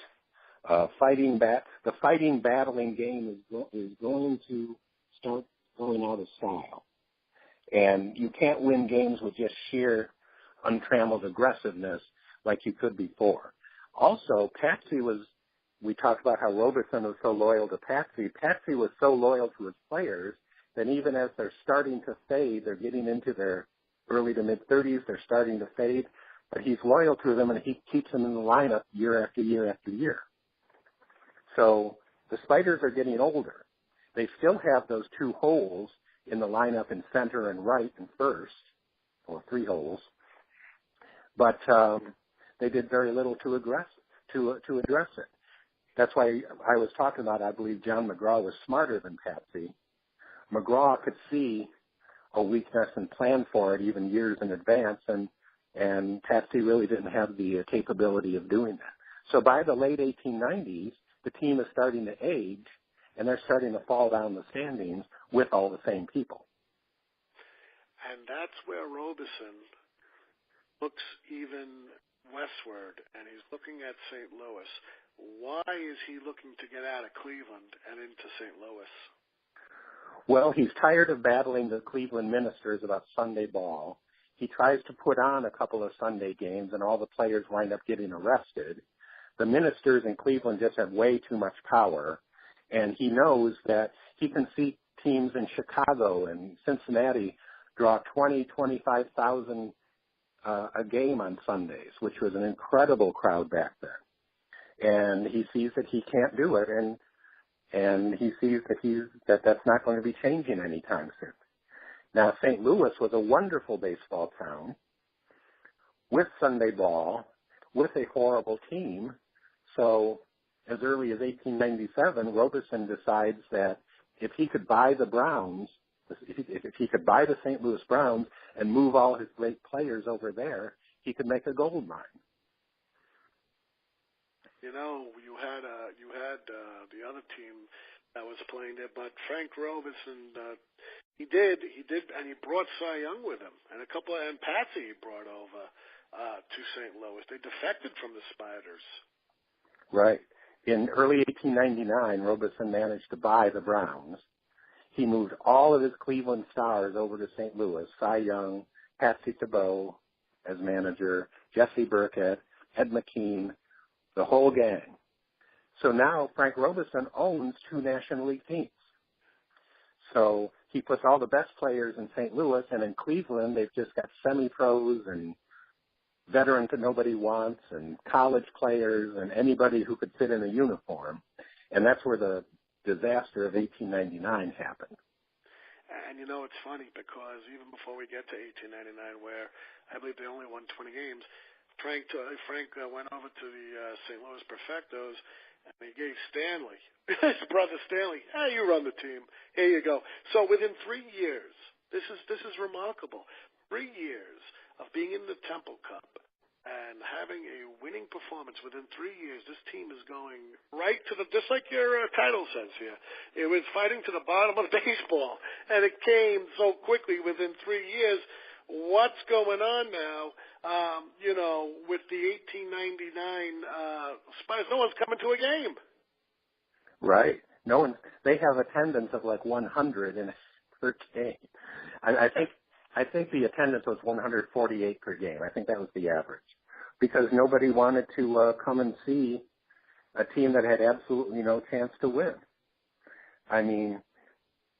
the fighting battling game is going to start going out of style. And you can't win games with just sheer untrammeled aggressiveness like you could before. Also, we talked about how Robeson was so loyal to Patsy. Patsy was so loyal to his players that even as they're starting to fade, they're getting into their early to mid-30s, they're starting to fade, but he's loyal to them, and he keeps them in the lineup year after year after year. So the Spiders are getting older. They still have those two holes in the lineup in center and right and first, or three holes, but they did very little to address it. That's why I was talking about, I believe John McGraw was smarter than Patsy. McGraw could see a weakness and plan for it even years in advance, and Patsy really didn't have the capability of doing that. So by the late 1890s, the team is starting to age, and they're starting to fall down the standings with all the same people. And that's where Robeson looks even westward, and he's looking at St. Louis. Why is he looking to get out of Cleveland and into St. Louis? Well, he's tired of battling the Cleveland ministers about Sunday ball. He tries to put on a couple of Sunday games, and all the players wind up getting arrested. The ministers in Cleveland just have way too much power, and he knows that he can see teams in Chicago and Cincinnati draw 25,000 a game on Sundays, which was an incredible crowd back then. And he sees that he can't do it, and he sees that that's not going to be changing anytime soon. Now, St. Louis was a wonderful baseball town with Sunday ball, with a horrible team. So as early as 1897, Robeson decides that if he could buy the Browns, if he could buy the St. Louis Browns and move all his great players over there, he could make a gold mine. You know, you had the other team that was playing there, but Frank Robeson, he did, and he brought Cy Young with him, and Patsy he brought over to St. Louis. They defected from the Spiders. Right. In early 1899, Robeson managed to buy the Browns. He moved all of his Cleveland stars over to St. Louis: Cy Young, Patsy Tebeau as manager, Jesse Burkett, Ed McKean, the whole gang. So now Frank Robeson owns two National League teams. So he puts all the best players in St. Louis, and in Cleveland they've just got semi-pros and veterans that nobody wants and college players and anybody who could fit in a uniform. And that's where the disaster of 1899 happened. And, you know, it's funny because even before we get to 1899, where I believe they only won 20 games, Frank went over to the St. Louis Perfectos, and he gave Stanley, his brother Stanley, hey, you run the team. Here you go. So within 3 years, this is remarkable, 3 years of being in the Temple Cup and having a winning performance within 3 years, this team is going right to just like your title says here. It was fighting to the bottom of baseball, and it came so quickly within 3 years. What's going on now, with the 1899 Spiders? No one's coming to a game. Right. No one. They have attendance of like 100 per game. I think the attendance was 148 per game. I think that was the average, because nobody wanted to come and see a team that had absolutely no chance to win. I mean,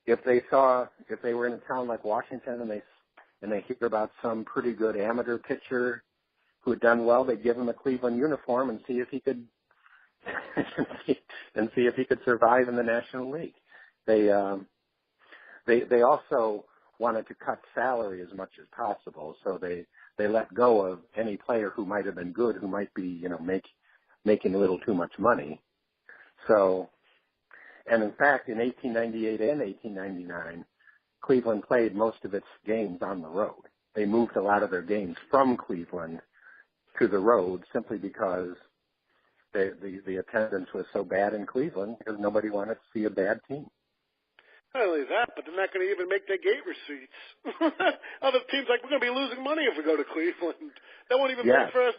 if they were in a town like Washington and they hear about some pretty good amateur pitcher who had done well, they'd give him a Cleveland uniform and see if he could survive in the National League. They also wanted to cut salary as much as possible, so they let go of any player who might have been good, who might be making a little too much money. So, and in fact, in 1898 and 1899, Cleveland played most of its games on the road. They moved a lot of their games from Cleveland to the road simply because the attendance was so bad in Cleveland, because nobody wanted to see a bad team. Not only that, but they're not going to even make their gate receipts. Other teams we're going to be losing money if we go to Cleveland. They won't even pay for us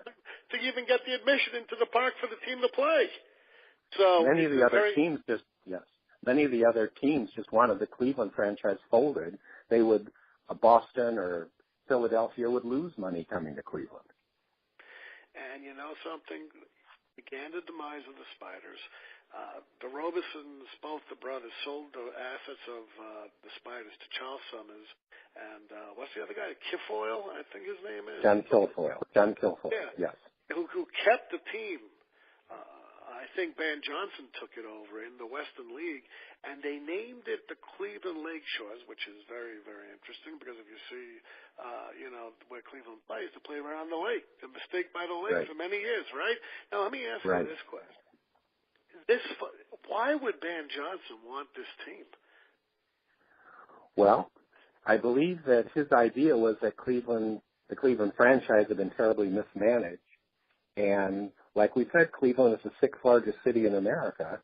to even get the admission into the park for the team to play. So many of the other teams just wanted the Cleveland franchise folded. Boston or Philadelphia would lose money coming to Cleveland. And you know something? Began the demise of the Spiders. The Robesons, both the brothers, sold the assets of the Spiders to Charles Summers. And what's the other guy? Kilfoyle, I think his name is? John Kilfoyle. Yeah. Yes. Who kept the team. I think Van Johnson took it over in the Western League, and they named it the Cleveland Lakeshores, which is very, very interesting because if you see, where Cleveland plays, they play around the lake. The mistake by the lake for many years, right? Now, let me ask you this question. Why would Van Johnson want this team? Well, I believe that his idea was that the Cleveland franchise had been terribly mismanaged. And like we said, Cleveland is the sixth largest city in America.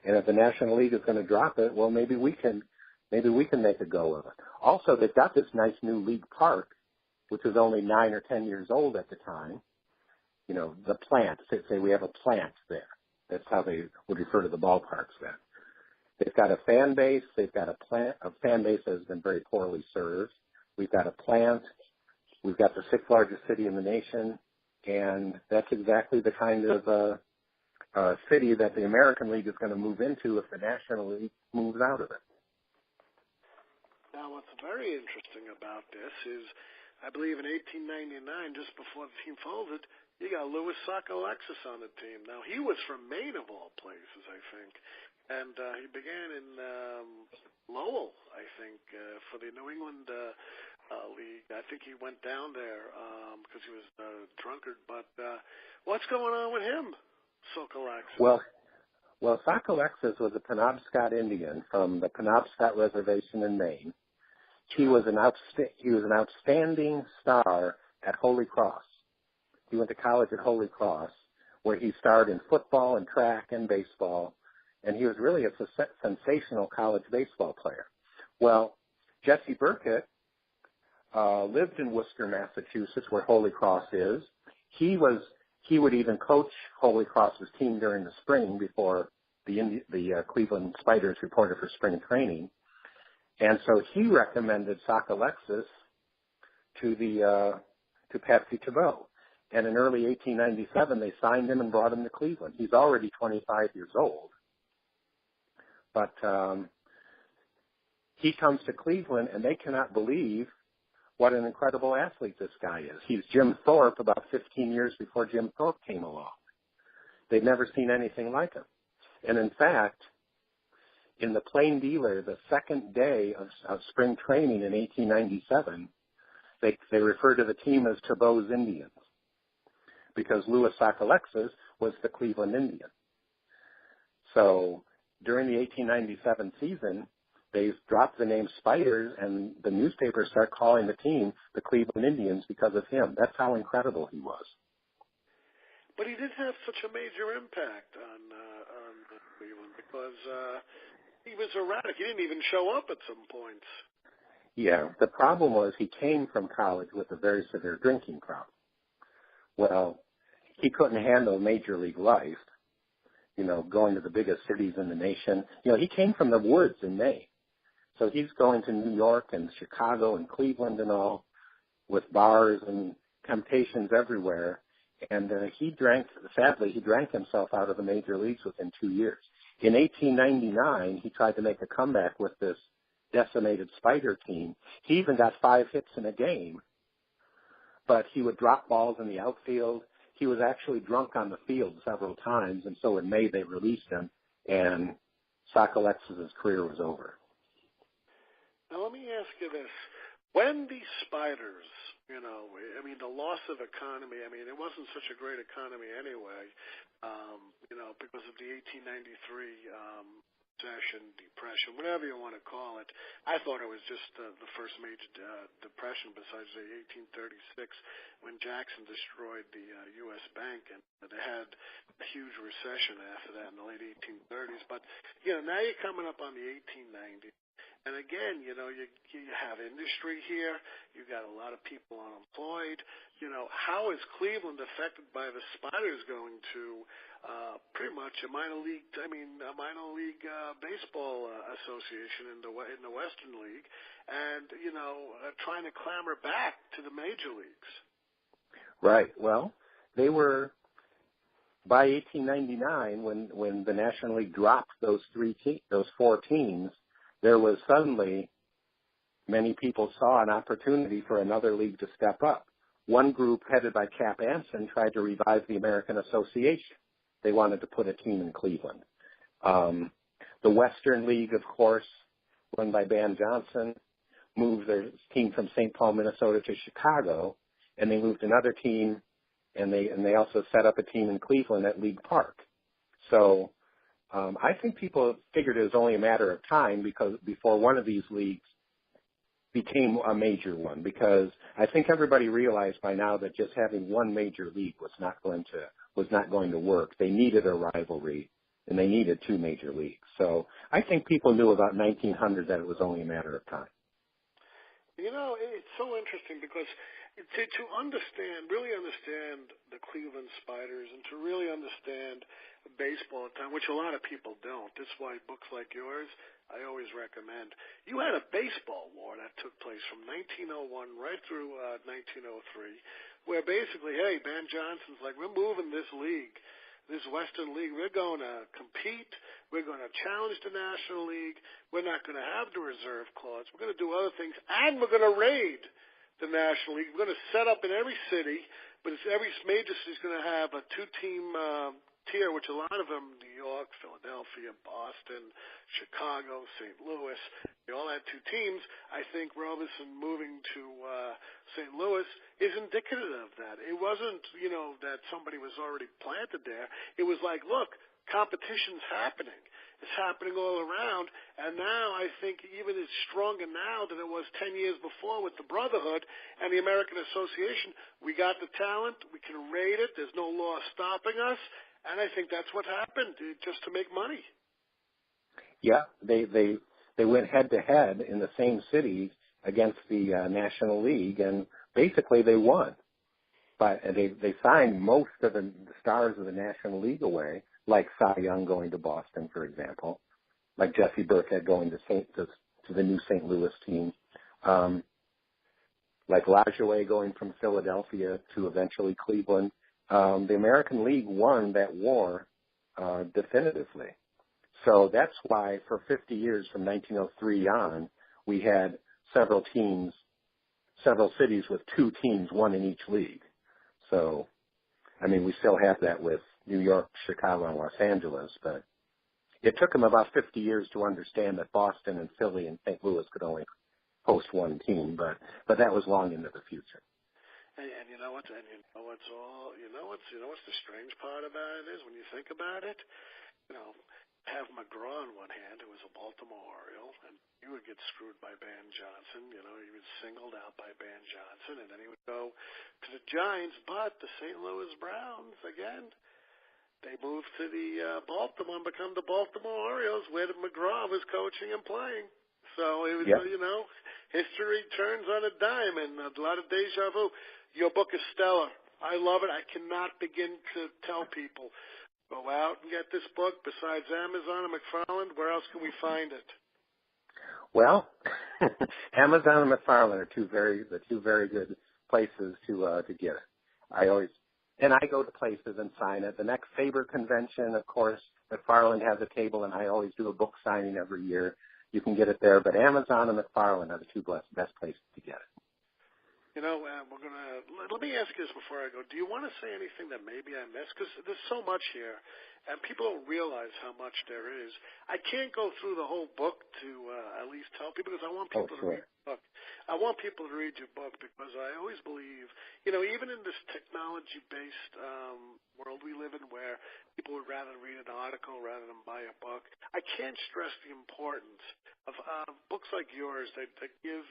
And if the National League is going to drop it, well, maybe we can make a go of it. Also, they've got this nice new league park, which was only 9 or 10 years old at the time. You know, the plant. Say we have a plant there. That's how they would refer to the ballparks then. They've got a fan base. They've got a fan base that has been very poorly served. We've got a plant. We've got the sixth largest city in the nation. And that's exactly the kind of city that the American League is going to move into if the National League moves out of it. Now, what's very interesting about this is, I believe in 1899, just before the team folded, you got Louis Sockalexis on the team. Now, he was from Maine, of all places, I think. And he began in Lowell, I think, for the New England League. I think he went down there because he was a drunkard. But what's going on with him, Sockalexis? Well, Sockalexis was a Penobscot Indian from the Penobscot Reservation in Maine. He was an outstanding star at Holy Cross. He went to college at Holy Cross, where he starred in football and track and baseball, and he was really a sensational college baseball player. Well, Jesse Burkett lived in Worcester, Massachusetts, where Holy Cross is. He would even coach Holy Cross's team during the spring before the Cleveland Spiders reported for spring training, and so he recommended Sockalexis to Patsy Tebeau. And in early 1897, they signed him and brought him to Cleveland. He's already 25 years old. But he comes to Cleveland, and they cannot believe what an incredible athlete this guy is. He's Jim Thorpe about 15 years before Jim Thorpe came along. They'd never seen anything like him. And in fact, in the Plain Dealer, the second day of spring training in 1897, they refer to the team as Tebeau's Indians, because Louis Sockalexis was the Cleveland Indian. So during the 1897 season, they dropped the name Spiders, and the newspapers start calling the team the Cleveland Indians because of him. That's how incredible he was. But he didn't have such a major impact on Cleveland because he was erratic. He didn't even show up at some points. Yeah, the problem was he came from college with a very severe drinking problem. Well, he couldn't handle major league life, going to the biggest cities in the nation. He came from the woods in Maine. So he's going to New York and Chicago and Cleveland and all with bars and temptations everywhere. And sadly, he drank himself out of the major leagues within 2 years. In 1899, he tried to make a comeback with this decimated Spider team. He even got 5 hits in a game, but he would drop balls in the outfield. He was actually drunk on the field several times, and so in May they released him, and Sockalexis' career was over. Now let me ask you this. When the Spiders, the loss of economy, it wasn't such a great economy anyway, because of the 1893 recession, depression, whatever you want to call it. I thought it was just the first major depression besides the 1836 when Jackson destroyed the U.S. Bank, and they had a huge recession after that in the late 1830s. But, now you're coming up on the 1890s. And again, you have industry here. You've got a lot of people unemployed. How is Cleveland affected by the Spiders going to pretty much a minor league baseball association in the Western League, and trying to clamber back to the major leagues? Right. Well, they were, by 1899, when the National League dropped those four teams, there was suddenly, many people saw an opportunity for another league to step up. One group, headed by Cap Anson, tried to revive the American Association. They wanted to put a team in Cleveland. The Western League, of course, run by Ban Johnson, moved their team from St. Paul, Minnesota to Chicago, and they moved another team, and they also set up a team in Cleveland at League Park. So I think people figured it was only a matter of time before one of these leagues became a major one, because I think everybody realized by now that just having one major league was not going to work. They needed a rivalry, and they needed two major leagues. So I think people knew about 1900 that it was only a matter of time. You know, it's so interesting because to really understand the Cleveland Spiders and to really understand baseball at the time, which a lot of people don't. That's why books like yours I always recommend. You had a baseball war that took place from 1901 right through 1903, where basically, hey, Ban Johnson's like, we're moving this league, this Western League. We're going to compete. We're going to challenge the National League. We're not going to have the reserve clause. We're going to do other things, and we're going to raid the National League. We're going to set up in every city, but every major city is going to have a two-team tier, which a lot of them, New York, Philadelphia, Boston, Chicago, St. Louis, they all had two teams. I think Robinson moving to St. Louis is indicative of that. It wasn't, that somebody was already planted there. It was like, look, competition's happening. It's happening all around, and now I think even it's stronger now than it was 10 years before with the Brotherhood and the American Association. We got the talent. We can raid it. There's no law stopping us, and I think that's what happened, just to make money. Yeah, they went head-to-head in the same cities against the National League, and basically they won. But they signed most of the stars of the National League away, like Cy Young going to Boston, for example, like Jesse Burkhead going to the new St. Louis team, like Lajoie going from Philadelphia to eventually Cleveland. The American League won that war definitively. So that's why for 50 years from 1903 on, we had several cities with two teams, one in each league. So, I mean, we still have that with New York, Chicago, and Los Angeles, but it took them about 50 years to understand that Boston and Philly and St. Louis could only host one team, but that was long into the future. And what's the strange part about it is when you think about it, have McGraw on one hand, who was a Baltimore Oriole, and he would get screwed by Ban Johnson. He was singled out by Ban Johnson, and then he would go to the Giants. But the St. Louis Browns, again, they moved to the Baltimore and become the Baltimore Orioles, where McGraw was coaching and playing. So it was, history turns on a dime, and a lot of deja vu. Your book is stellar. I love it. I cannot begin to tell people. Go out and get this book. Besides Amazon and McFarland, where else can we find it? Well, Amazon and McFarland are two very good places to get it. I go to places and sign it. The next Faber convention, of course, McFarland has a table, and I always do a book signing every year. You can get it there, but Amazon and McFarland are the two best places to get it. Let me ask you this before I go. Do you want to say anything that maybe I missed? Because there's so much here, and people don't realize how much there is. I can't go through the whole book to at least tell people, because I want people to read the book. I want people to read your book because I always believe, even in this technology-based world we live in where people would rather read an article rather than buy a book, I can't stress the importance of books like yours that give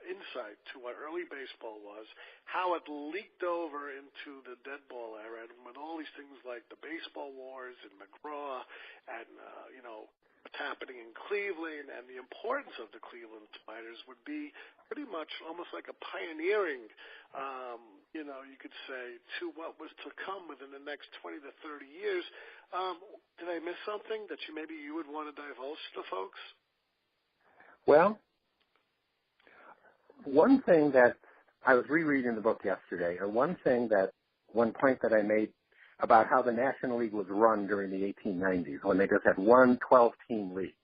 insight to what early baseball was, how it leaked over into the dead ball era, and with all these things like the baseball wars and McGraw and, what's happening in Cleveland, and the importance of the Cleveland Spiders would be pretty much almost like a pioneering, you could say, to what was to come within the next 20 to 30 years. Did I miss something that maybe you would want to divulge to folks? Well, one thing that I was rereading the book yesterday, or one thing that one point that I made about how the National League was run during the 1890s when they just had one 12-team league.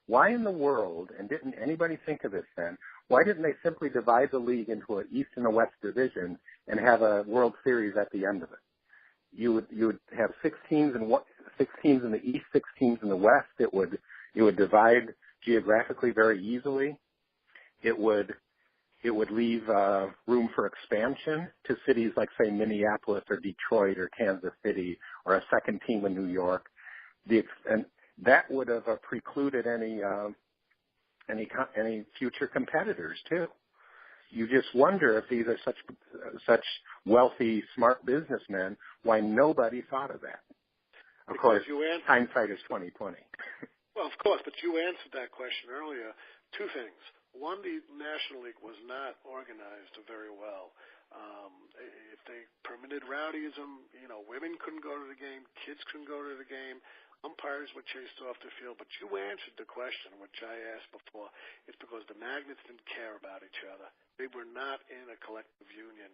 Why in the world, and didn't anybody think of this then, why didn't they simply divide the league into an East and a West division and have a World Series at the end of it? You would have 6 teams in the East, 6 teams in the West. It would divide geographically very easily. It would leave room for expansion to cities like, say, Minneapolis or Detroit or Kansas City or a second team in New York. And that would have precluded any future competitors too. You just wonder if these are such wealthy, smart businessmen, why nobody thought of that. Of course, hindsight is 20/20. Well, of course, but you answered that question earlier. 2 things. One, the National League was not organized very well. If they permitted rowdyism, women couldn't go to the game, kids couldn't go to the game, umpires were chased off the field. But you answered the question, which I asked before. It's because the Magnets didn't care about each other. They were not in a collective union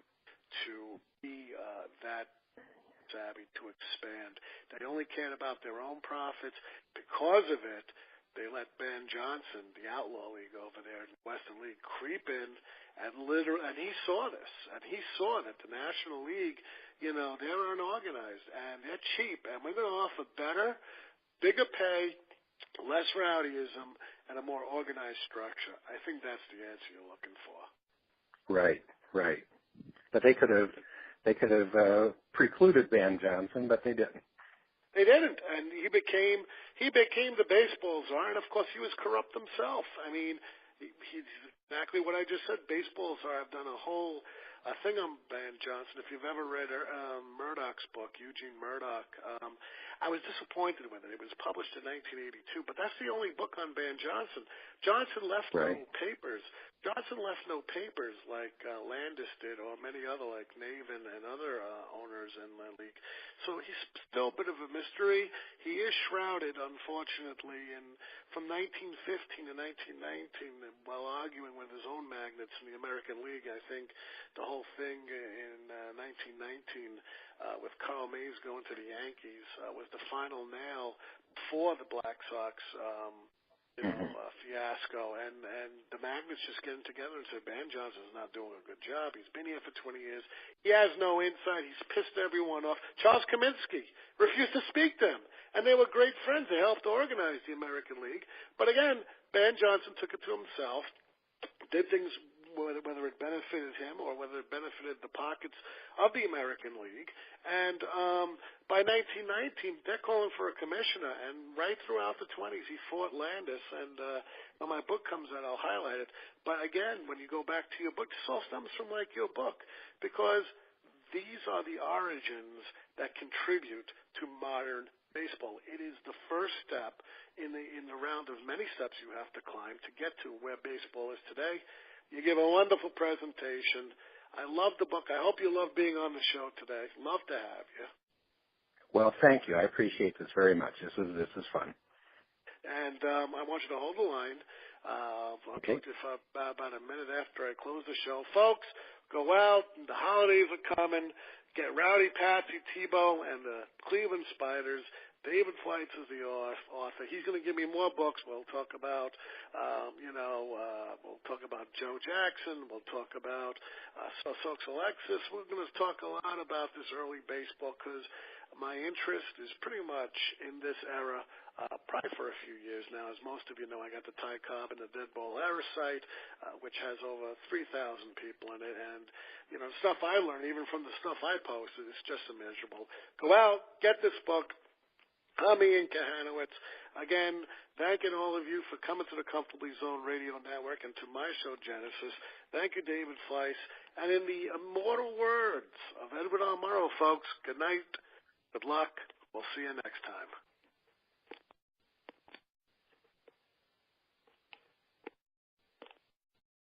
to be that savvy to expand. They only cared about their own profits. Because of it, they let Ben Johnson, the Outlaw League over there in the Western League, creep in, and he saw this, and he saw that the National League, they're unorganized, and they're cheap, and we're going to offer better, bigger pay, less rowdyism, and a more organized structure. I think that's the answer you're looking for. Right. But they could have precluded Ben Johnson, but they didn't. They didn't, and he became the baseball czar, and of course he was corrupt himself. I mean, he's exactly what I just said. Baseball czar. I've done a whole thing on Ben Johnson. If you've ever read Murdoch's book, Eugene Murdoch, I was disappointed with it. It was published in 1982, but that's the only book on Ben Johnson. Johnson left no papers. Johnson left no papers like Landis did, or many other like Navin and other owners in the league. So he's still a bit of a mystery. He is shrouded, unfortunately, from 1915 to 1919, while arguing with his own magnates in the American League. I think the whole thing in 1919 with Carl Mays going to the Yankees was the final nail for the Black Sox fiasco, and the Magnets just getting together and said, Ben Johnson's not doing a good job. He's been here for 20 years. He has no insight. He's pissed everyone off. Charles Kaminsky refused to speak to him, and they were great friends. They helped organize the American League. But again, Ben Johnson took it to himself, did things whether it benefited him or whether it benefited the pockets of the American League. And by 1919, they're calling for a commissioner. And right throughout the 20s, he fought Landis. And when my book comes out, I'll highlight it. But again, when you go back to your book, this all stems from like your book, because these are the origins that contribute to modern baseball. It is the first step in the round of many steps you have to climb to get to where baseball is today. You give a wonderful presentation. I love the book. I hope you love being on the show today. Love to have you. Well, thank you. I appreciate this very much. This is fun. And I want you to hold the line. I'll talk to you for about a minute after I close the show. Folks, go out. The holidays are coming. Get Rowdy Patsy Tebeau and the Cleveland Spiders. David Fleitz is the author. He's going to give me more books. We'll talk about, we'll talk about Joe Jackson. We'll talk about Sox Alexis. We're going to talk a lot about this early baseball because my interest is pretty much in this era, probably for a few years now. As most of you know, I got the Ty Cobb and the Dead Ball Era site, which has over 3,000 people in it. And, stuff I learn, even from the stuff I post, is just immeasurable. Go out, get this book. I'm Ian Kahanowitz. Again, thanking all of you for coming to the Comfortably Zone Radio Network and to my show, Genesis. Thank you, David Fleiss. And in the immortal words of Edward R. Murrow, folks, good night, good luck. We'll see you next time.